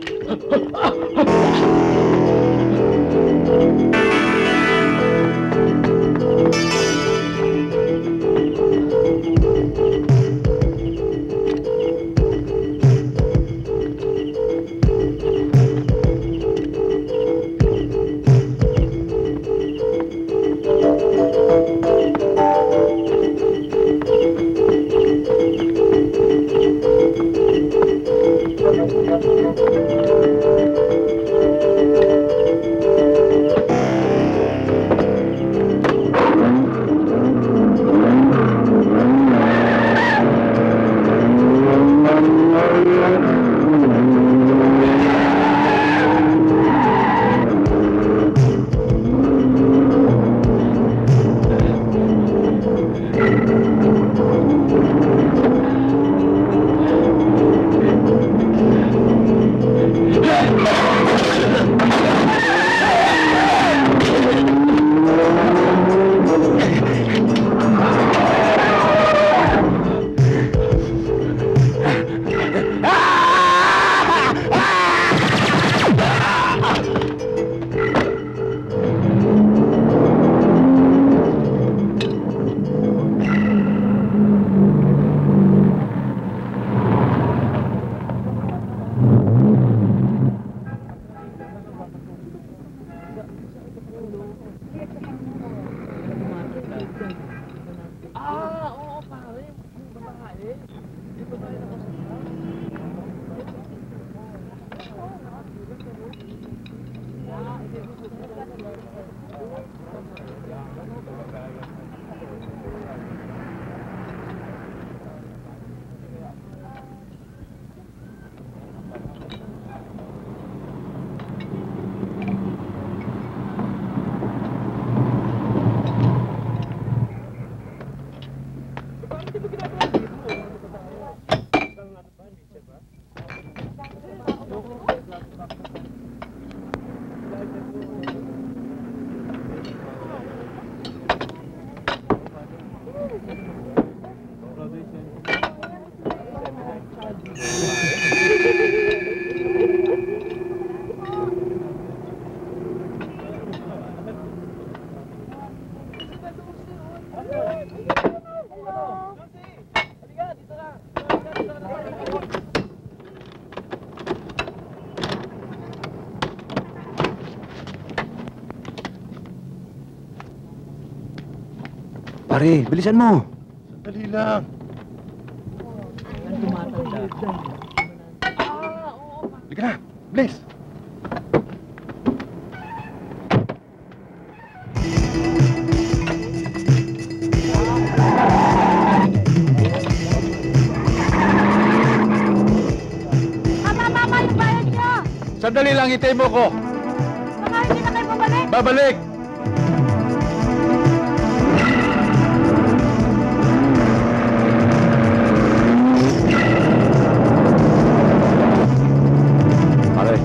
Pare, bilisan mo. Dali lang. Halika na, bilis. Mama, yung bayad niyo! Sandali lang, hitay mo ko. Baka hindi na kayo bumalik! Babalik! Pare,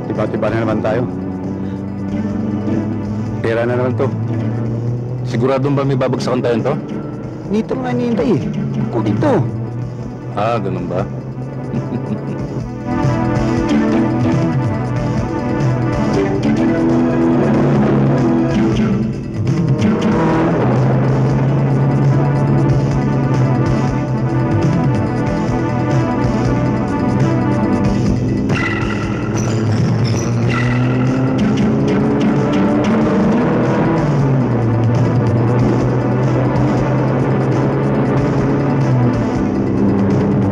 tiba-tiba na naman tayo. Pera na naman to. Siguradong ba may babagsakan tayo to? Dito nga nihintay eh. Ako dito. Ah, ganun ba?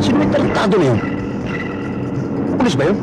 Sino may tarantado na yun? Pulis ba yun?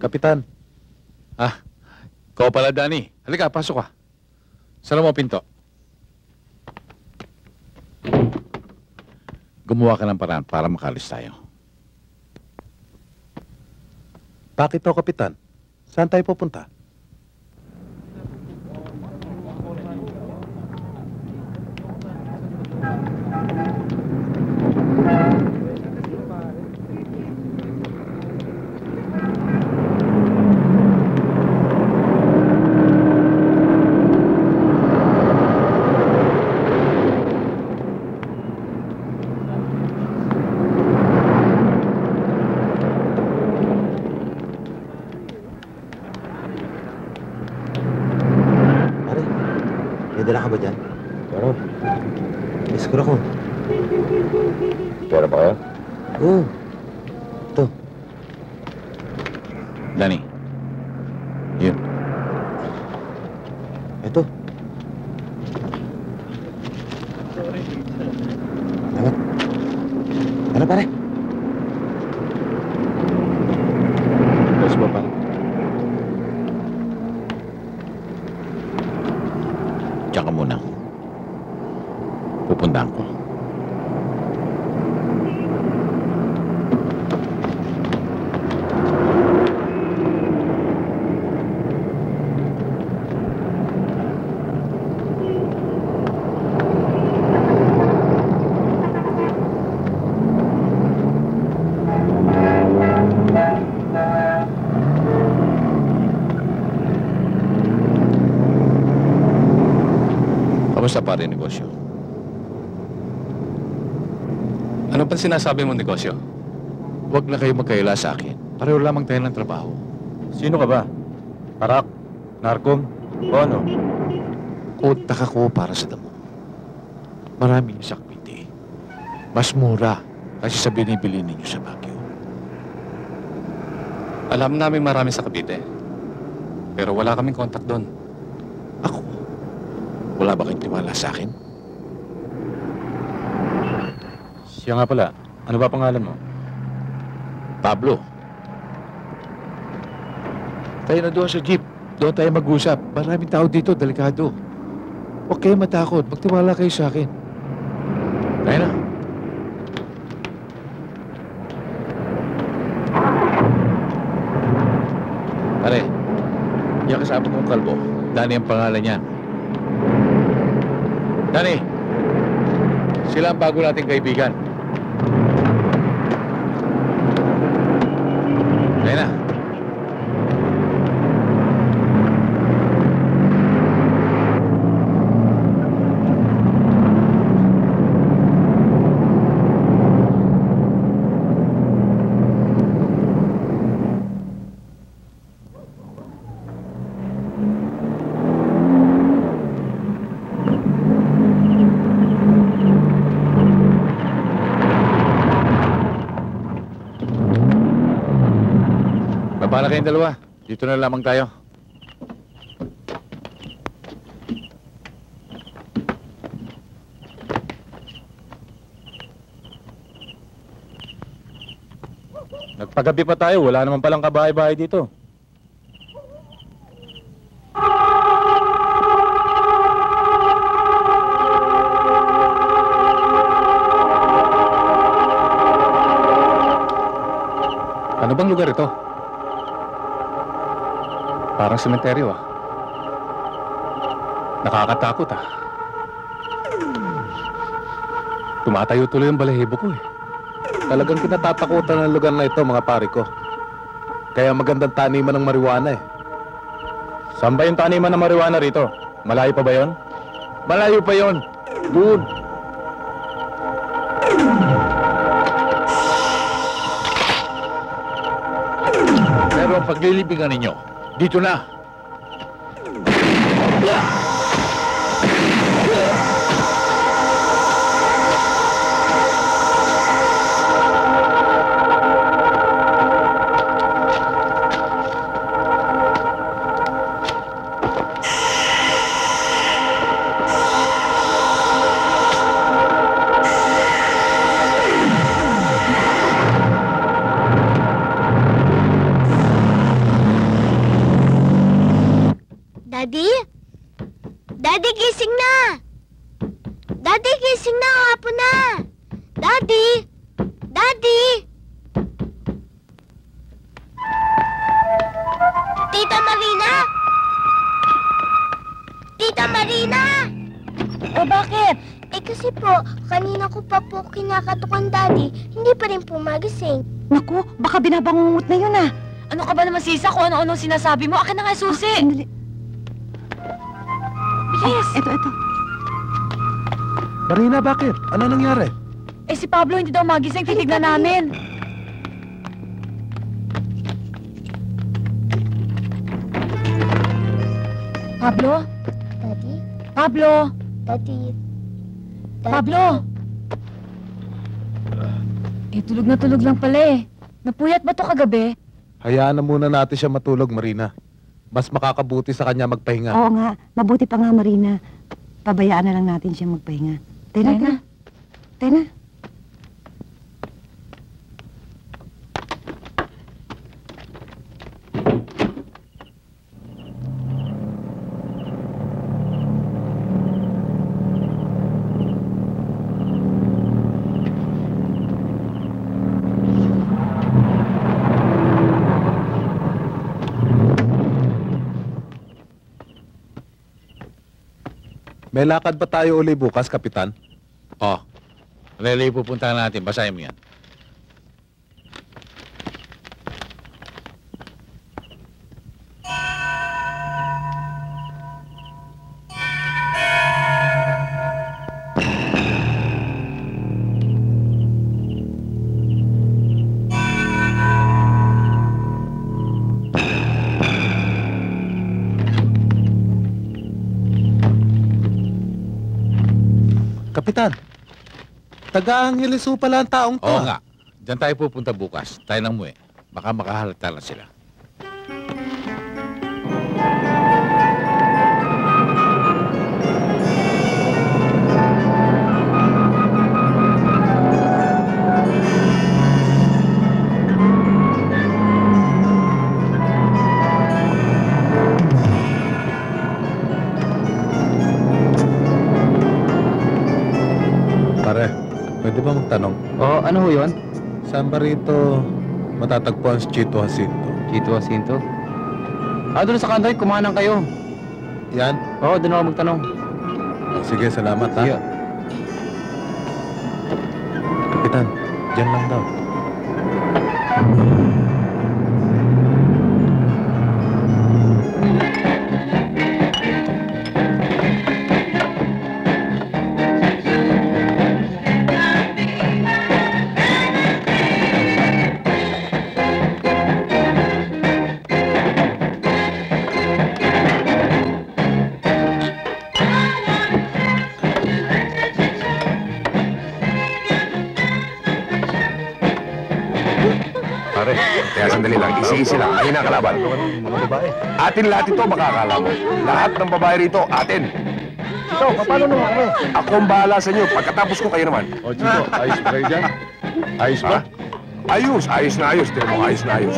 Kapitan. Ikaw pala, Danny. Halika, pasok ka. Sara mo ang pinto. Gumawa ka ng paraan para makalis tayo. Bakit to, Kapitan? Saan tayo pupunta? May dala ka ba dyan? Pero, iskura ko. Pera ba kaya? Oo. Ito. Danny. Yun. Ito. Salamat. Ano pare? Yes, ba, pare? Diyan ka muna. Pupuntahan ko. Kamusta pare negosyo? Ano pa sinasabi mong negosyo? Huwag na kayo magkaila sa akin. Pareho lamang tayo ng trabaho. Sino ka ba? Parak? Narkom? O ano? Utak ako para sa damo. Maraming sakwiti. Mas mura kasi sa binibili ninyo sa Baguio. Alam namin marami sa Cavite. Pero wala kaming contact doon. Wala ba kayong tiwala sa akin? Siya nga pala. Ano ba pangalan mo? Pablo. Tayo na doon sa jeep. Doon tayo mag-usap. Maraming tao dito. Delikado. Huwag kayo matakot. Magtiwala kayo sa akin. Tayo na. Pare, yung kasama kong kalbo. Danny ang pangalan niya. Danny, sila ang bago nating kaibigan. Tayo na. Baba na kayong dalawa. Dito na lamang tayo. Nagpagabi pa tayo. Wala naman palang kabahay-bahay dito. Ano bang lugar ito? Parang sementeryo, Nakakatakot, Tumatayo tuloy ang balahibo ko, Talagang kinatatakutan ng lugar na ito, mga pare ko. Kaya magandang taniman ng marijuana, Saan ba yung taniman ng marijuana rito? Malayo pa ba yon? Malayo pa yon. Doon. Pero ang paglilibingan ninyo, dito na. Daddy? Daddy, gising na! Daddy, gising na! Hapon na! Daddy! Daddy! Tita Marina? Tita Marina! O bakit? Eh kasi po, kanina ko pa po kinakatukan Daddy, hindi pa rin po magising. Naku, baka binabangungot na yun Ano ka ba naman, Sisa? Kung ano-ano sinasabi mo, akin na nga susi. Bilis! Eto. Marina, bakit? Ano nangyari? Eh si Pablo hindi daw magising, titignan namin. Pablo? Daddy? Pablo? Daddy? Pablo? Eh, tulog na tulog lang pala Napuyat ba to kagabi? Hayaan na muna natin siya matulog, Marina. Mas makakabuti sa kanya magpahinga. Oo nga, mabuti pa nga, Marina. Pabayaan na lang natin siya magpahinga. Tayo na. May lakad ba tayo uli bukas, Kapitan? Rally pupuntahan natin. Basahin mo yan. Kapitan, taga-Angeles ho pala ang taong to. Oo nga. Diyan tayo pupunta bukas. Tayo nang muwi. Baka makahalata na sila. Pare, pwede ba magtanong? Oo, ano ho yun? Saan ba rito matatagpuan si Chito Jacinto? Chito Jacinto? Doon sa kanto, kumanan kayo. Yan? Oo, doon ako magtanong. Sige, salamat ha. Sige. Kapitan, dyan lang daw. Pare, kaya sandali lang. Easy lang. Mahina kalaban. Atin lahat ito, makakala mo. Lahat ng babae rito, atin. Chito, paano naman kami? Ako ang bahala sa inyo. Pagkatapos ko, kayo naman. O, Chito, ayos ba kayo dyan? Ayos ba? Ayos. Ayos na ayos. Tignan mo, ayos na ayos.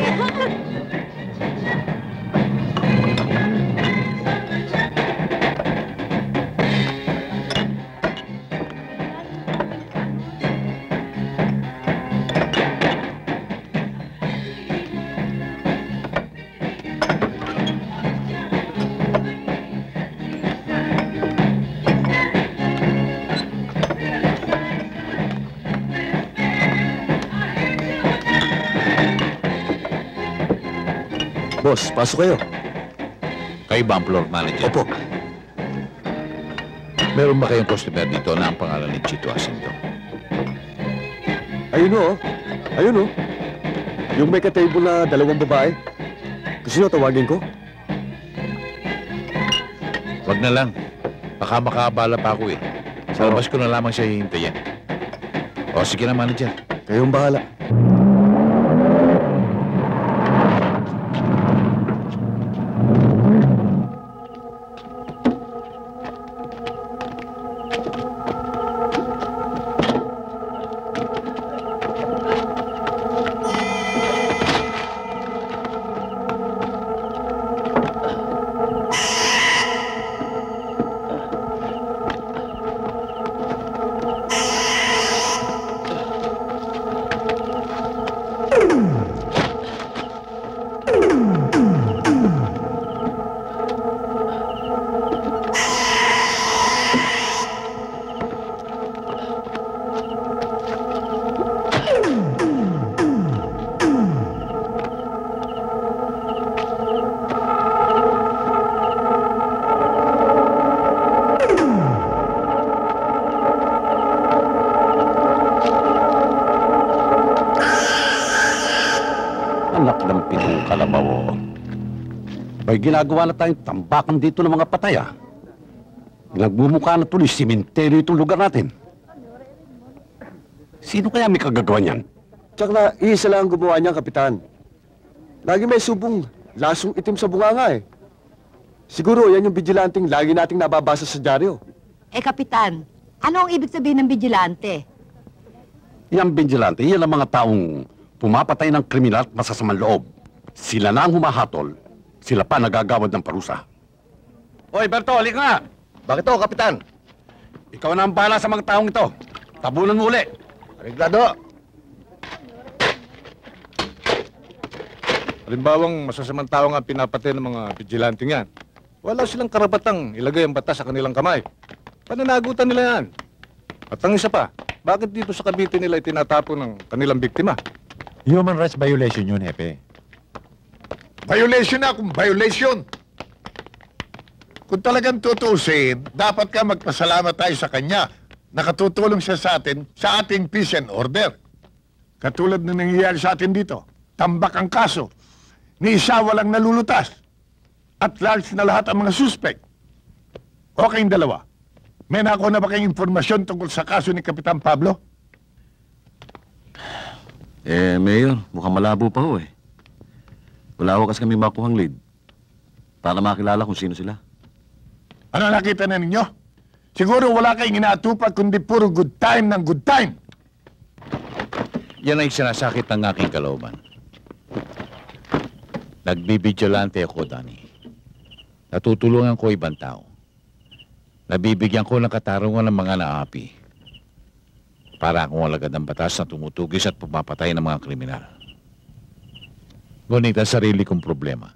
Boss, pasok kayo. Kayo ba ang floor manager? Opo. Meron ba kayong customer dito na ang pangalan ni Chito Jacinto? Ayun o. Ayun o. Yung may ka-table na dalawang babae. Gusto nyo tawagin ko? Wag na lang. Baka makaabala pa ako eh. Sa labas ko na lamang siya hihintayin. O, sige na, manager. Kayong bahala. Anak ng pitong kalabaw. May ginagawa na tayong tambakan dito ng mga patay, ah. Nagbumukha na tuloy simenteryo itong lugar natin. Sino kaya may kagagawa niyan? Tsak na, iisa lang ang gumawa niya, Kapitan. Lagi may subong, lasong itim sa bunganga eh. Siguro yan yung bijilanting lagi nating nababasa sa dyaryo. Kapitan, ano ang ibig sabihin ng vigilante? Yan, vigilante, yan ang mga taong pumapatay ng kriminal at masasamang loob. Sila na ang humahatol, sila pa nagagawad ng parusa. Hoy, Berto, halika nga! Bakit to, Kapitan? Ikaw na ang bahala sa mga taong ito. Tabunan mo uli. Ariglado! Halimbawang masasamang tao nga pinapatay ng mga bijilanting yan. Wala silang karapatang ilagay ang batas sa kanilang kamay. Pananagutan nila yan. At ang isa pa, bakit dito sa Cavite nila itinatapon ng kanilang biktima? Human rights violation yun, Hepe. Violation na kung violation. Kung talagang tutuusin, dapat ka magpasalamat tayo sa kanya. Nakatutulong siya sa atin sa ating peace and order. Katulad na nangyayari sa atin dito. Tambak ang kaso. Ni isa walang nalulutas. At large na lahat ang mga suspect. O kayong dalawa. May nakuha na ba kayong impormasyon tungkol sa kaso ni Kapitan Pablo? Mayor, mukhang malabo pa ho eh. Wala ho kasi kami makuhang lead para makilala kung sino sila. Ano nakita na ninyo? Siguro wala kayong inaatupag kundi puro good time ng good time. Yan ay sinasakit ng aking kalooban. Nagbibigilante ako, Danny. Natutulungan ko ibang tao. Nabibigyan ko ng katarungan ng mga naapi para akong alagad ng batas na tumutugis at pumapatay ng mga kriminal. Ngunit ang sarili kong problema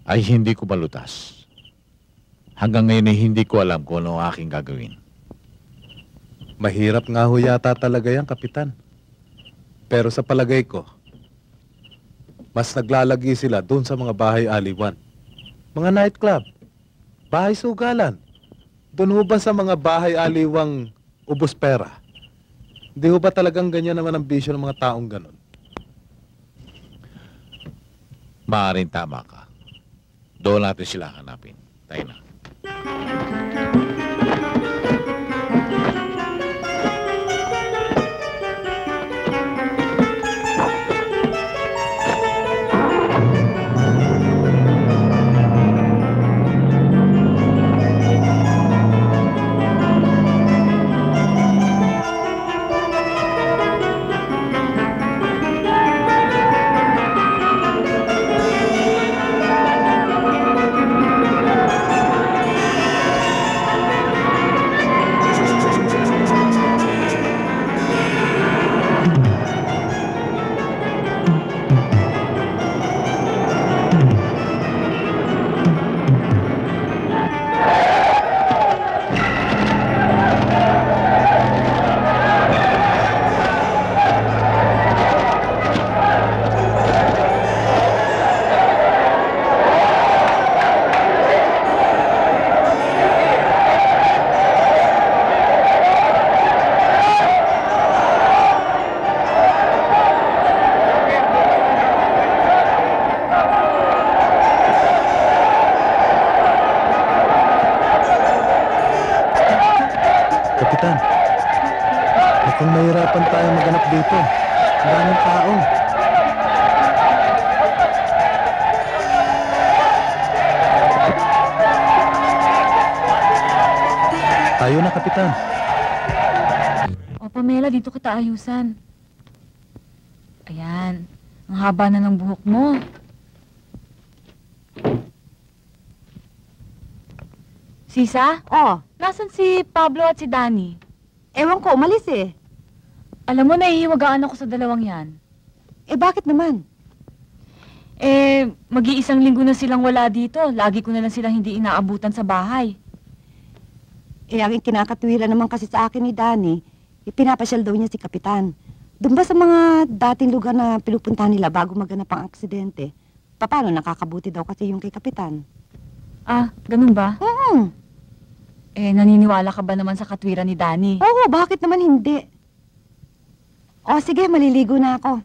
ay hindi ko malutas. Hanggang ngayon ay hindi ko alam kung ano ang aking gagawin. Mahirap nga ho yata talaga yan, Kapitan. Pero sa palagay ko, mas naglalagi sila doon sa mga bahay aliwan. Mga nightclub, bahay sugalan. Doon ho ba sa mga bahay aliwang ubos pera? Hindi ho ba talagang ganyan naman ang bisyo ng mga taong ganon? Maaaring tama ka. Doon natin sila hanapin. Tayo na. Kapitan, mukhang mahirapan tayo maganap dito. Maraming tao. Tayo na, Kapitan. O, Pamela, dito kita ayusan. Ayan, ang haba na ng buhok mo. Sisa? Oh. Nasaan si Pablo at si Danny? Ewan ko, umalis eh. Alam mo, nahihiwagaan ako sa dalawang yan. Bakit naman? Mag-iisang linggo na silang wala dito. Lagi ko na lang silang hindi inaabutan sa bahay. Ang kinakatwiran naman kasi sa akin ni Danny, pinapasyal daw niya si Kapitan. Doon ba sa mga dating lugar na pinupuntahan nila bago maganap ang aksidente? Paano nakakabuti daw kasi yung kay Kapitan? Ah, ganun ba? Oo. Naniniwala ka ba naman sa katwiran ni Danny? Oo, bakit naman hindi? O, sige, maliligo na ako.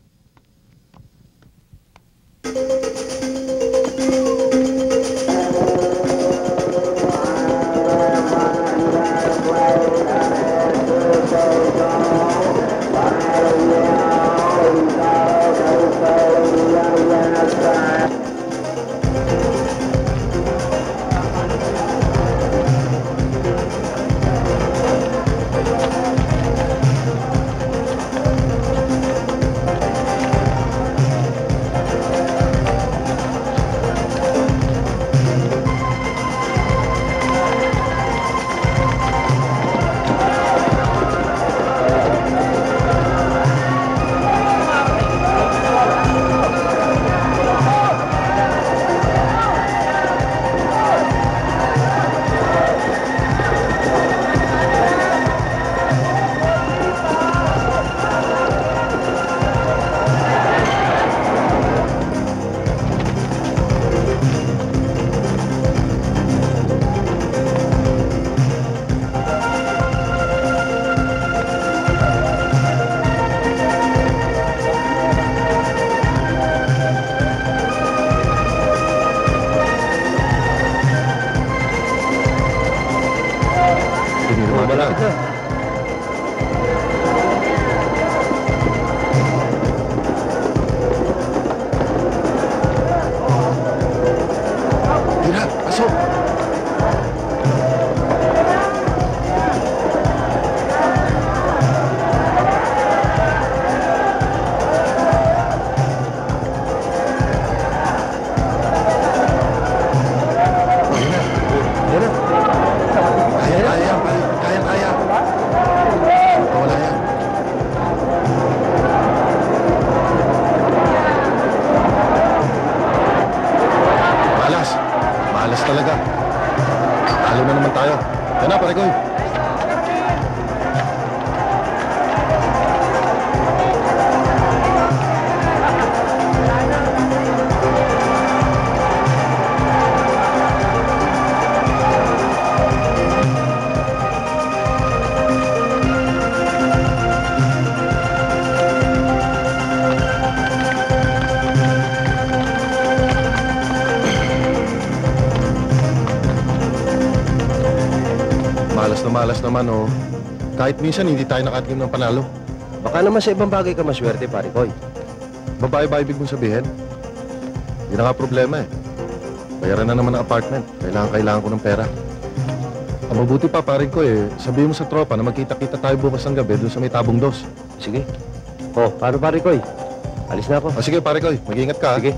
Tira, pasok! Malas talaga. Talo na naman tayo. Yan na, pare Koy. Malas naman, oh. Kahit minsan, hindi tayo nakatikim ng panalo. Baka naman sa ibang bagay ka maswerte, pare Koy. Babae ba ibig mong sabihin? Hindi na nga problema eh. Bayaran na naman ang apartment. Kailangan ko ng pera. Ang mabuti pa, parin ko eh, sabihin mo sa tropa na magkita-kita tayo bukas ng gabi doon sa may Tabong Dos. Sige. Oh, paano pare Koy? Alis na ako. Oh, sige, pare Koy. Mag-iingat ka. Sige.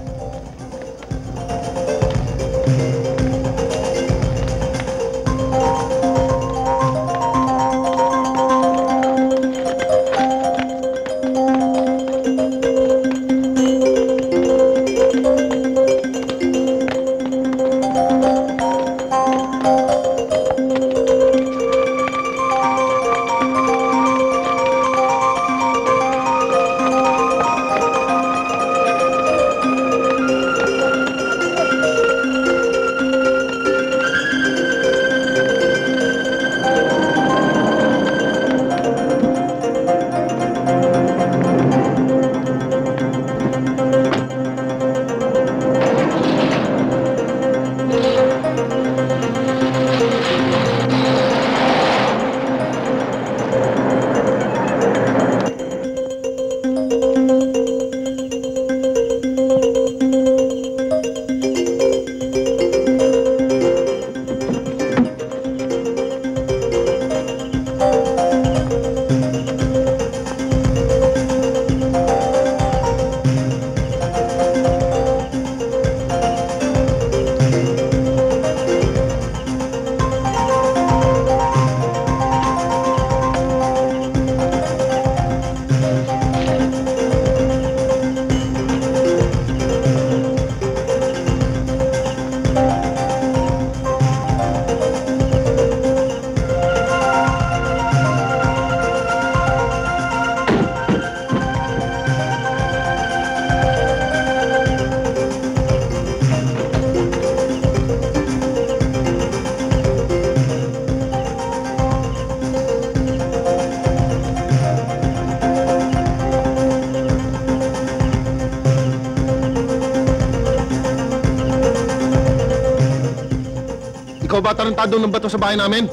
Ikaw ba tarantado ng bato sa bahay namin?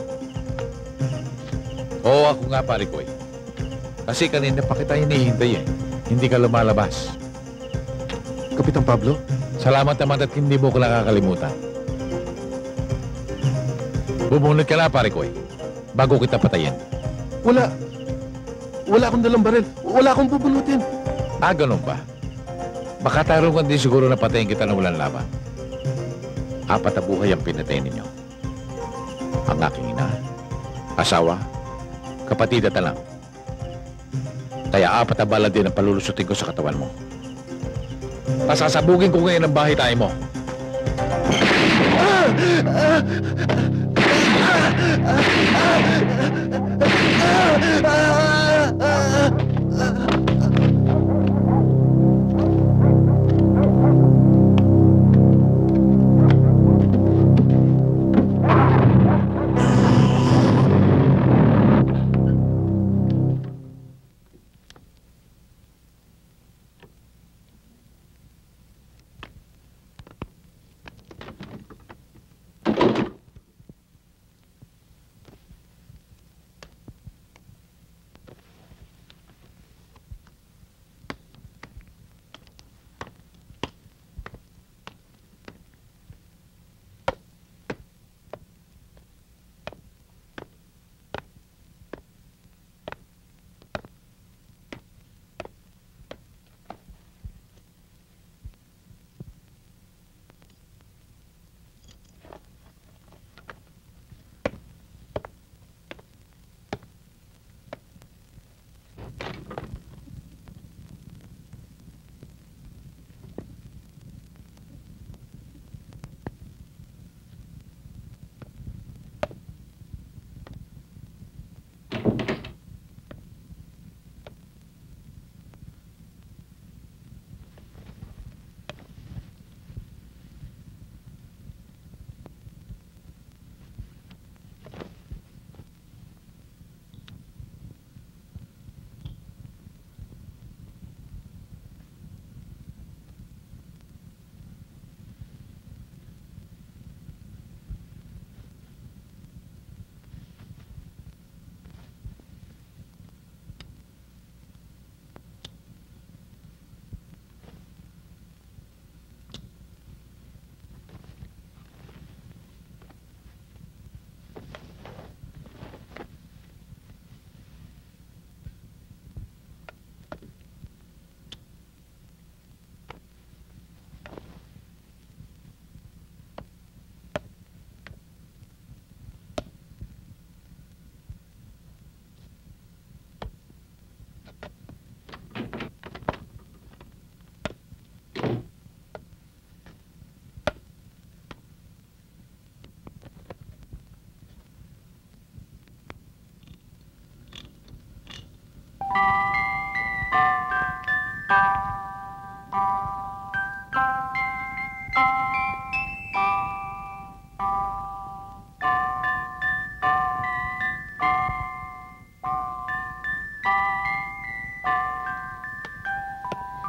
Oo, ako nga, pare Koy. Kasi kanina pa kita hinihintay eh. Hindi ka lumalabas. Kapitan Pablo? Salamat naman at hindi mo ko nakakalimutan. Bumunod ka na, pare Koy, bago kita patayin. Wala akong dalang baril. Wala akong bubunutin. Ah, ganun ba? Baka tarungan din siguro na patayin kita na walang laban. 4 na buhay ang pinatay ninyo. Ang aking ina, asawa, kapatid at anak. Kaya 4 na bala din ang palulusutin ko sa katawan mo. Pasasabugin ko ngayon ang bahay tayo mo.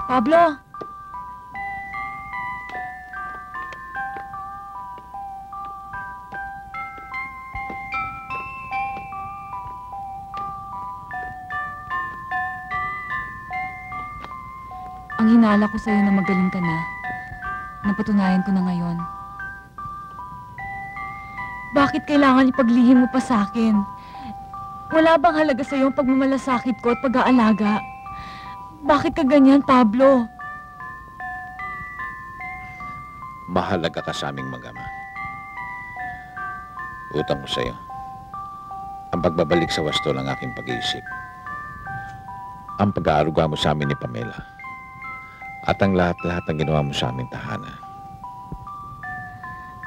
Pablo! Ang hinala ko sa'yo na magaling ka na, napatunayan ko na ngayon. Bakit kailangan ipaglihim mo pa sa akin? Wala bang halaga sa'yo ang pagmamalasakit ko at pag-aalaga? Bakit ka ganyan, Pablo? Mahalaga ka sa aming mag-ama. Utang ko sa'yo ang pagbabalik sa wasto ng aking pag-iisip. Ang pag-aaruga mo sa amin ni Pamela. At ang lahat-lahat ng ginawa mo sa aming tahanan.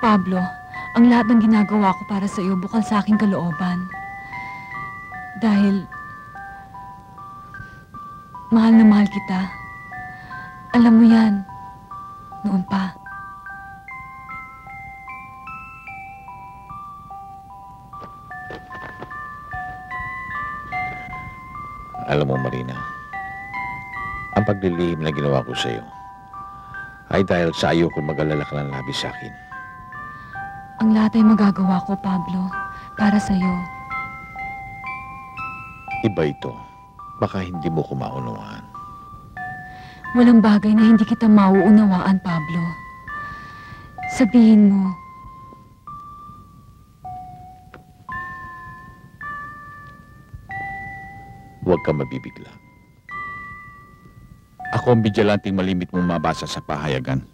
Pablo, ang lahat ng ginagawa ko para sa iyo bukal sa aking kalooban. Dahil mahal na mahal kita. Alam mo yan, noon pa. Alam mo, Marina, ang paglilihim na ginawa ko sa iyo ay dahil sa ayaw ko mag-alala ka ng labis sa akin. Ang lahat ay magagawa ko, Pablo, para sa iyo. Iba ito. Baka hindi mo ko maunawaan. Walang bagay na hindi kita mauunawaan, Pablo. Sabihin mo. Huwag ka mabibigla. Ako ang bidyalanteng malimit mong mabasa sa pahayagan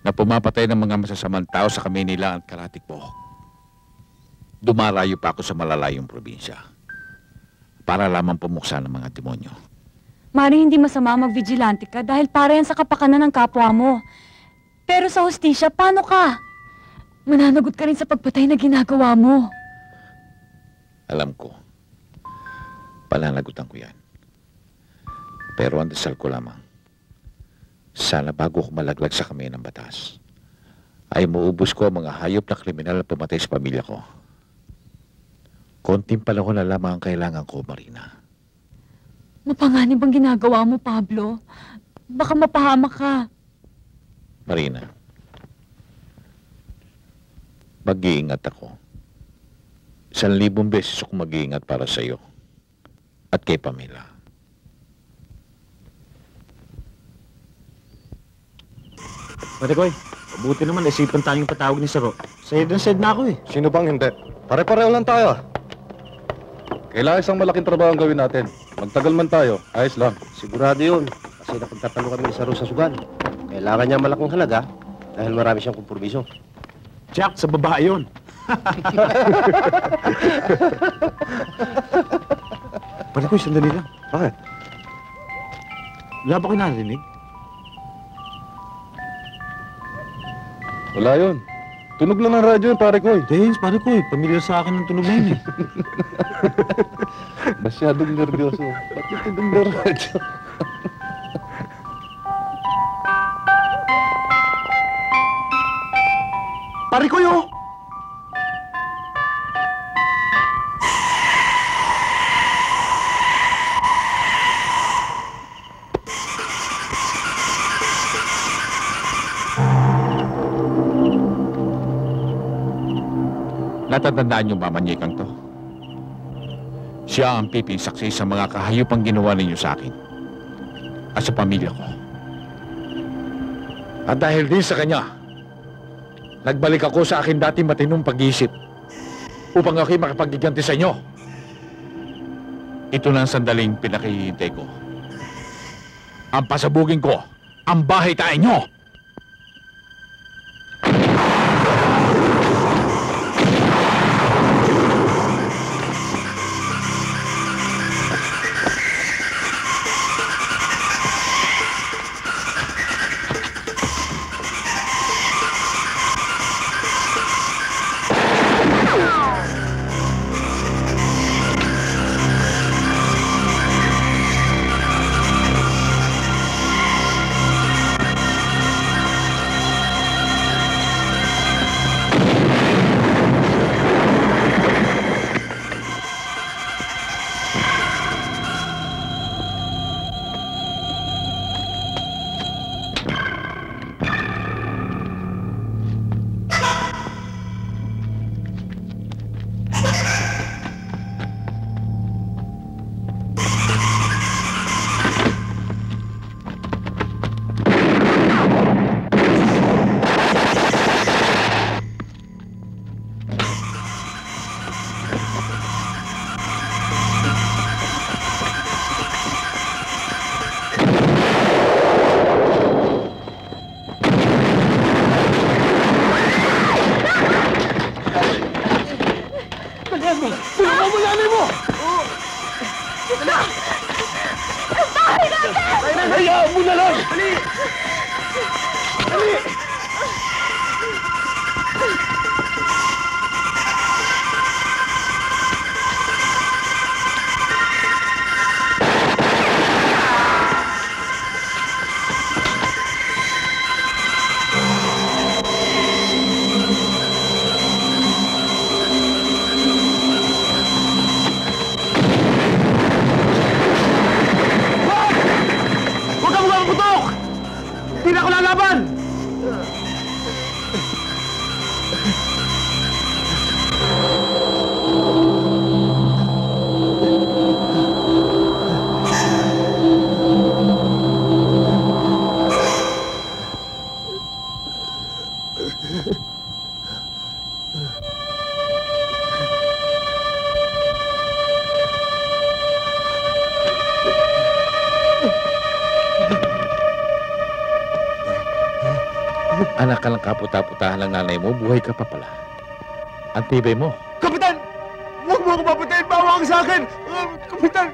na pumapatay ng mga masasamang tao sa Kamanila at Karatikpo. Dumarayo pa ako sa malalayong probinsya para lamang pumuksa ng mga demonyo. Mari hindi masama mag-vigilante ka dahil para yan sa kapakanan ng kapwa mo. Pero sa hustisya, paano ka? Mananagot ka rin sa pagpatay na ginagawa mo. Alam ko. Pananagutan ko yan. Pero ang dasal ko lamang, sana bago ko malaglag sa kamay ng batas, ay maubos ko ang mga hayop na kriminal na pumatay sa pamilya ko. Konting panahon na lamang ang kailangan ko, Marina. Mapanganib ang ginagawa mo, Pablo. Baka mapahamak ka. Marina, mag-iingat ako. 1,000 beses ako mag-iingat para sa iyo at kay Pamela. Pare Koy, mabuti naman isipan tayong patawag ni Saro. Sayad na ako eh. Sino bang hindi? Pare-pareho lang tayo. Kailangan isang malaking trabaho ang gawin natin. Magtagal man tayo, ayos lang. Sigurado yun. Kasi napagtatalo kami ni Saro sa sugal. Kailangan niya malaking halaga dahil marami siyang kompromiso. Jack, sa babae yun. Pare Koy, sandali lang. Bakit? Wala ba kayo narinig? Wala yun. Tunog lang ng radyo yun, pare Koy. Dahil, pare Koy, pamilyar sa akin ng tunog na yun eh. Masyadong nervyoso. Ba't yung tunog ng radyo? Pare Koy, oh! Natatandaan yung mamanyikang to. Siya ang pipinsaksi sa mga kahayupang ginawa ninyo sa akin at sa pamilya ko. At dahil din sa kanya, nagbalik ako sa akin dati matinong pag-iisip upang ako'y makapaggiganti sa inyo. Ito na ang sandaling pinakihintay ko. Ang pasabugin ko, ang bahay tayo nyo! Laban! Anak ka lang kaputa-putahan ng nanay mo, buhay ka pa pala. Ang tibay mo. Kapitan! Huwag mo ako papatayin! Bawa ka sa akin! Kapitan!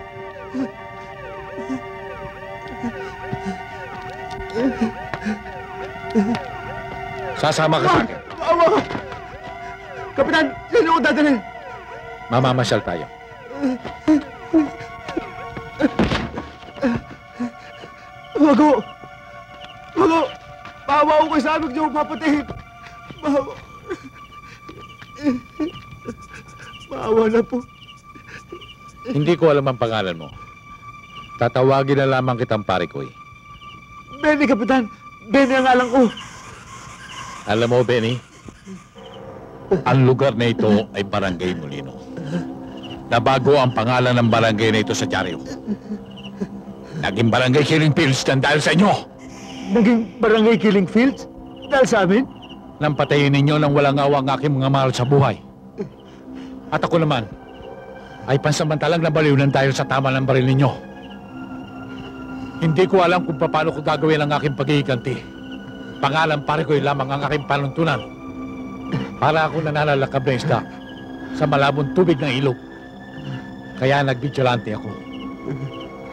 Sasama ka sa akin. Bawa ka! Kapitan! Saan ako dadalhin? Mamamasyal tayo. Huwag ko! Huwag ko! Bawa ko kayo sa amin, hindi ako papatayin! Bawa! Bawa na po. Hindi ko alam ang pangalan mo. Tatawagin na lamang kitang Parikoy. Benny, Kapitan! Benny ang alang ko! Alam mo, Benny, ang lugar na ito ay Barangay Molino. Nabago ang pangalan ng barangay na ito sa dyaryo. Naging Barangay Killing Fields nang dahil sa inyo. Naging Barangay Killing Fields? Dahil sa amin? Nang patayin ninyo nang walang awa ang aking mga mahal sa buhay. At ako naman, ay pansamantalang nabaliw nang dahil sa tama ng baril ninyo. Hindi ko alam kung paano ko gagawin ang aking paghihiganti. Pangalan Parikoy lamang ang aking panuntunan. Para ako nananalakab na isda sa malabong tubig ng ilog. Kaya nagbigilante ako.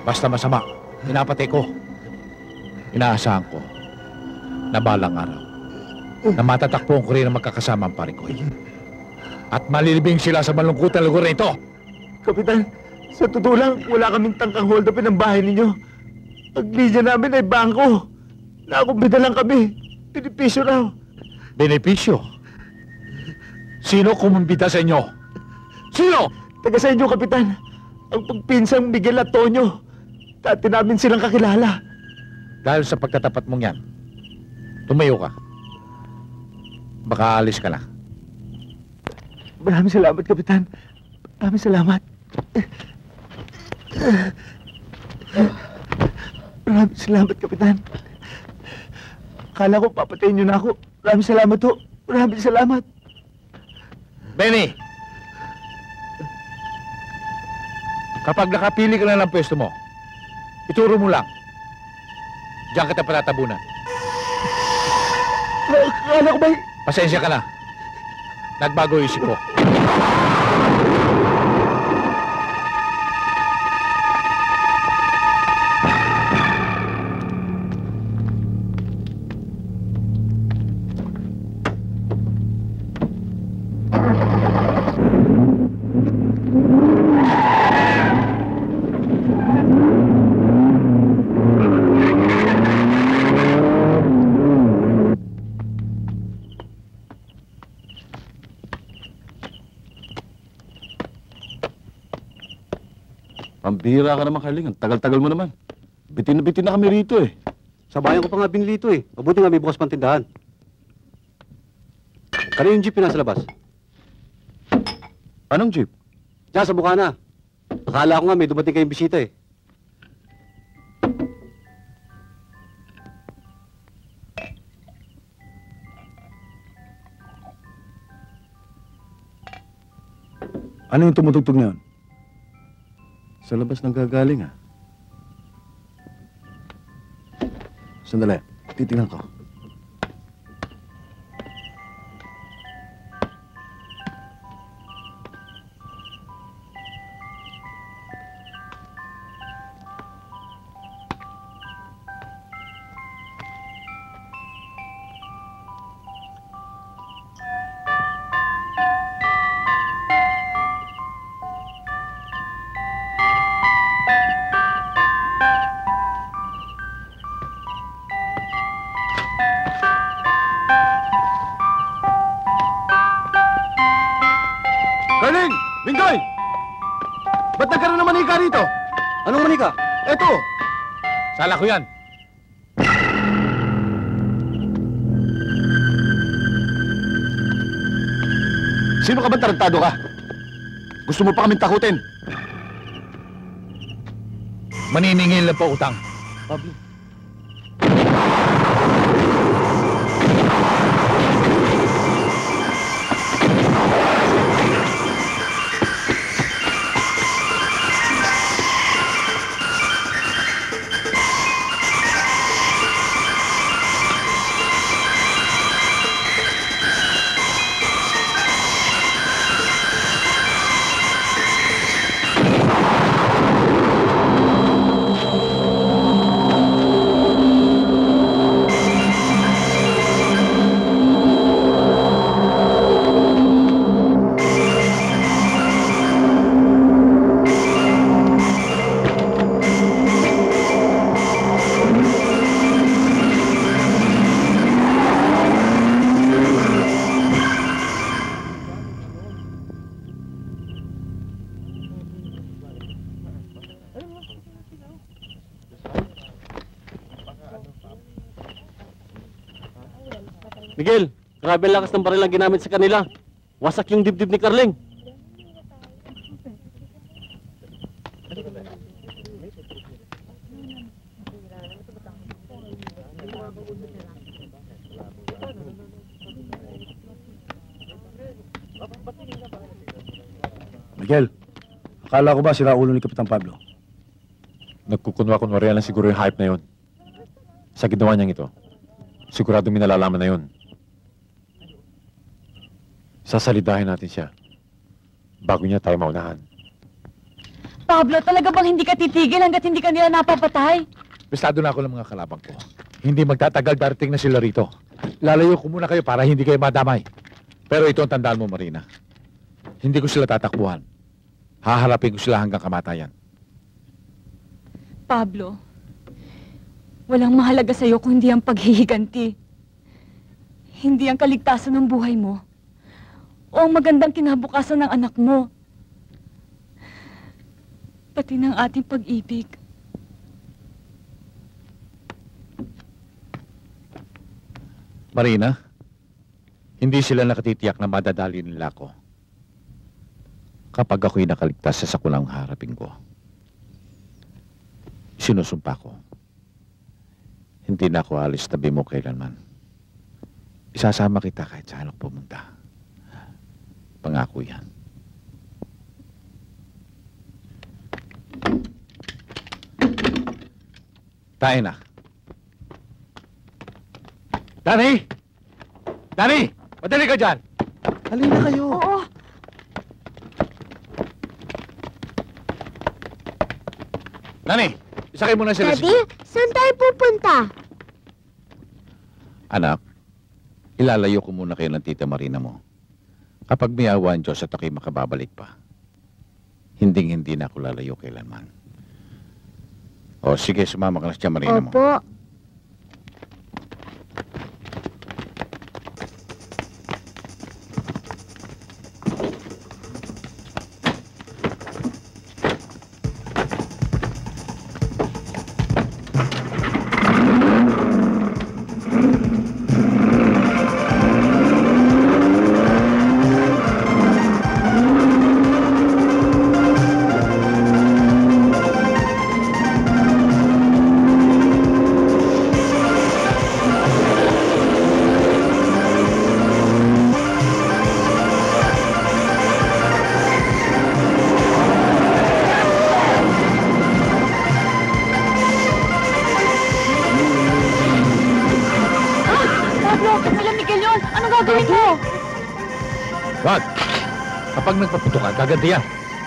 Basta masama, pinapatay ko. Inaasahan ko na balang araw na matatakbuhan ko rin ang magkakasama ang Parikoy. At malilibing sila sa malungkutan lugar na ito. Kapitan, sa totoo lang, wala kaming tangkang hold upin ng bahay ninyo. Ang linya namin ay bangko. Nakumbida lang kami. Benepisyo raw. Benepisyo? Sino kumumbida sa inyo? Sino? Taga sa inyo, Kapitan. Ang pagpinsang Miguel at Tonyo. Dati namin silang kakilala. Dahil sa pagkatapat mong yan, tumayo ka. Baka alis ka na. Maraming salamat, Kapitan. Maraming salamat. Maraming salamat, Kapitan. Akala ko papatayin niyo na ako. Maraming salamat ho. Maraming salamat. Benny! Kapag nakapili ka na ng pwesto mo, ituro mo lang. Diyan kita patatabunan. Akala ko ba? Pasensya ka na. Nagbago isip ko. Pambira ka naman, Carling. Ang tagal-tagal mo naman. Bitin na kami rito eh. Sa bayan ko pa nga binili ito eh. Mabuti nga may bukas pang tindahan. Kanina yung jeep yung nasa labas. Anong jeep? Diyan sa Bukana. Akala ko nga may dumating kayong bisita eh. Ano yung tumutugtog niyon? Sa labas nang gagaling ah. Sandali, titingnan ko. Carling! Bingoy! Ba't nagkaroon ng manika rito? Anong manika? Eto! Sala ko yan. Sino ka ba tarantado ka? Gusto mo pa kaming takutin? Maniningil lang po utang. Pablo. Miguel, grabe ang lakas ng baril ang ginamit sa kanila. Wasak yung dibdib ni Carling. Miguel, akala ko ba sira ulo ni Kapitan Pablo? Nagkukunwa-kunwari lang siguro yung hype na yun. Sa ginawa niyang ito, sigurado may nalalaman na yun. Sasalidahin natin siya bago niya tayo maunahan. Pablo, talaga bang hindi ka titigil hanggat hindi ka nila napapatay? Bistado na ako ng mga kalabang ko. Hindi magtatagal, darating na sila rito. Lalayo ko muna kayo para hindi kayo madamay. Pero ito ang tandaan mo, Marina. Hindi ko sila tatakbuhan. Haharapin ko sila hanggang kamatayan. Pablo, walang mahalaga sa'yo kung hindi ang paghihiganti. Hindi ang kaligtasan ng buhay mo. O ang magandang kinabukasan ng anak mo. Pati ng ating pag-ibig. Marina, hindi sila nakatitiyak na madadali nila ako. Kapag ako'y nakaligtas sa sakulang harapin ko, sinusumpa ko, hindi na ako alis tabi mo kailanman. Isasama kita kahit saan ako pumunta. Pangako yan. Tayo na. Danny! Danny! Madali ka dyan! Halina kayo. Oo. Danny! Isakay mo na sila. Daddy, saan tayo pupunta? Anak, ilalayo ko muna kayo ng tita Marina mo. Kapag may awa ang Diyos at ako'y makababalik pa, hinding-hindi na ako lalayo kailanman. O sige, sumama ka na siya Marina mo. Opo. Wag! Kapag nagpaputo ka, gaganti yan.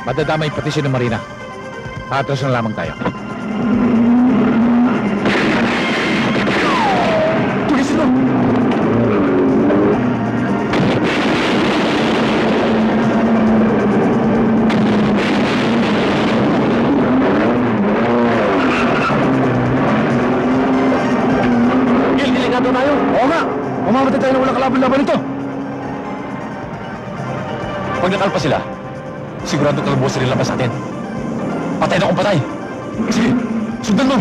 Madadamay pati si na Marina. Patras na lamang tayo. Tulisin mo! Gil, delikado tayo. Oo nga. Mamamatay tayo na walang kalaban-laban nito. Pag nakalpa sila, sigurado kalabos rin labas natin. Patay na kung patay. Sige, sundan mo.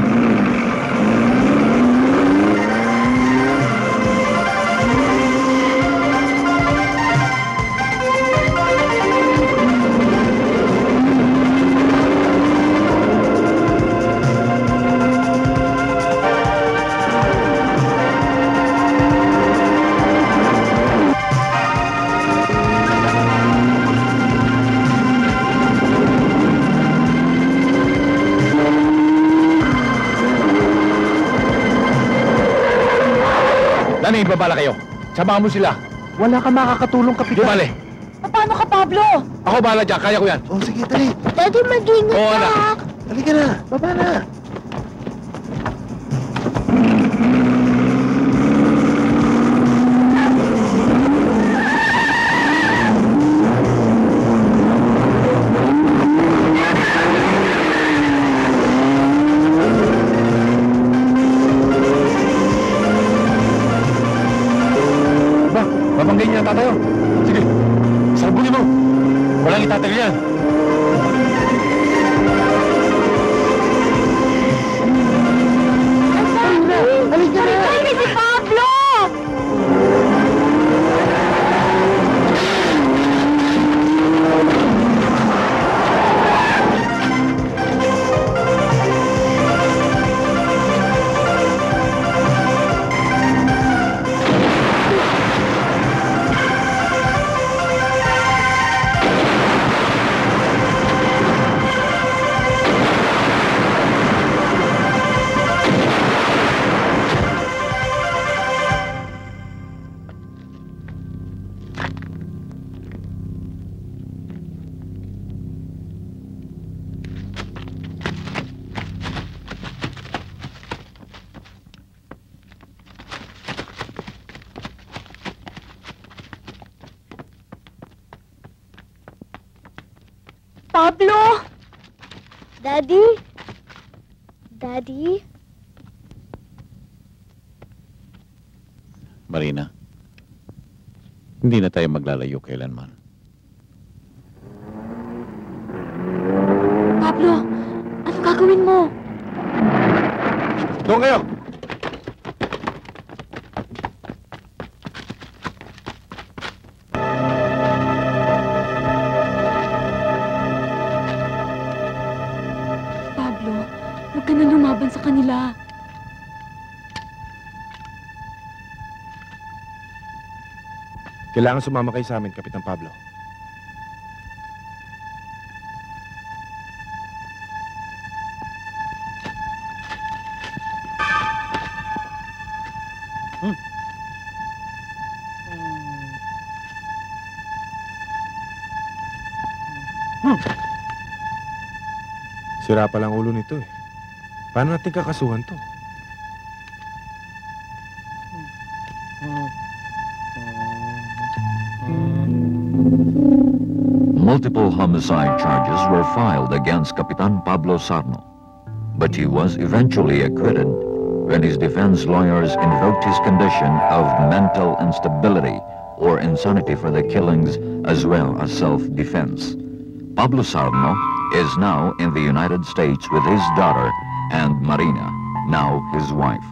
magbabala kayo. Samahan mo sila. Wala ka makakatulong, Di Kapitan. bale. Paano ka, Pablo? Ako bahala dyan. Kaya ko yan. Oh, sige, dali. Daddy, mag-ingat Oo, ka. anak. Halika na. Baba na. Ba, babanggayin niya tayo. Sige, salbulin mo. Walang itatagal yan. Halika na. Halika si Pablo! Pablo! Daddy? Daddy? Marina, hindi na tayo maglalayo kailanman. Pablo, ano gagawin mo? Doon kayo! Pablo, huwag ka na lumaban sa kanila. Kailangan sumama kayo sa amin, Kapitan Pablo. Sira pa lang ulo nito eh. Paano natin kakasuhan to? Multiple homicide charges were filed against Capitan Pablo Sarno, but he was eventually acquitted when his defense lawyers invoked his condition of mental instability or insanity for the killings as well as self-defense. Pablo Sarno is now in the United States with his daughter and Marina, now his wife.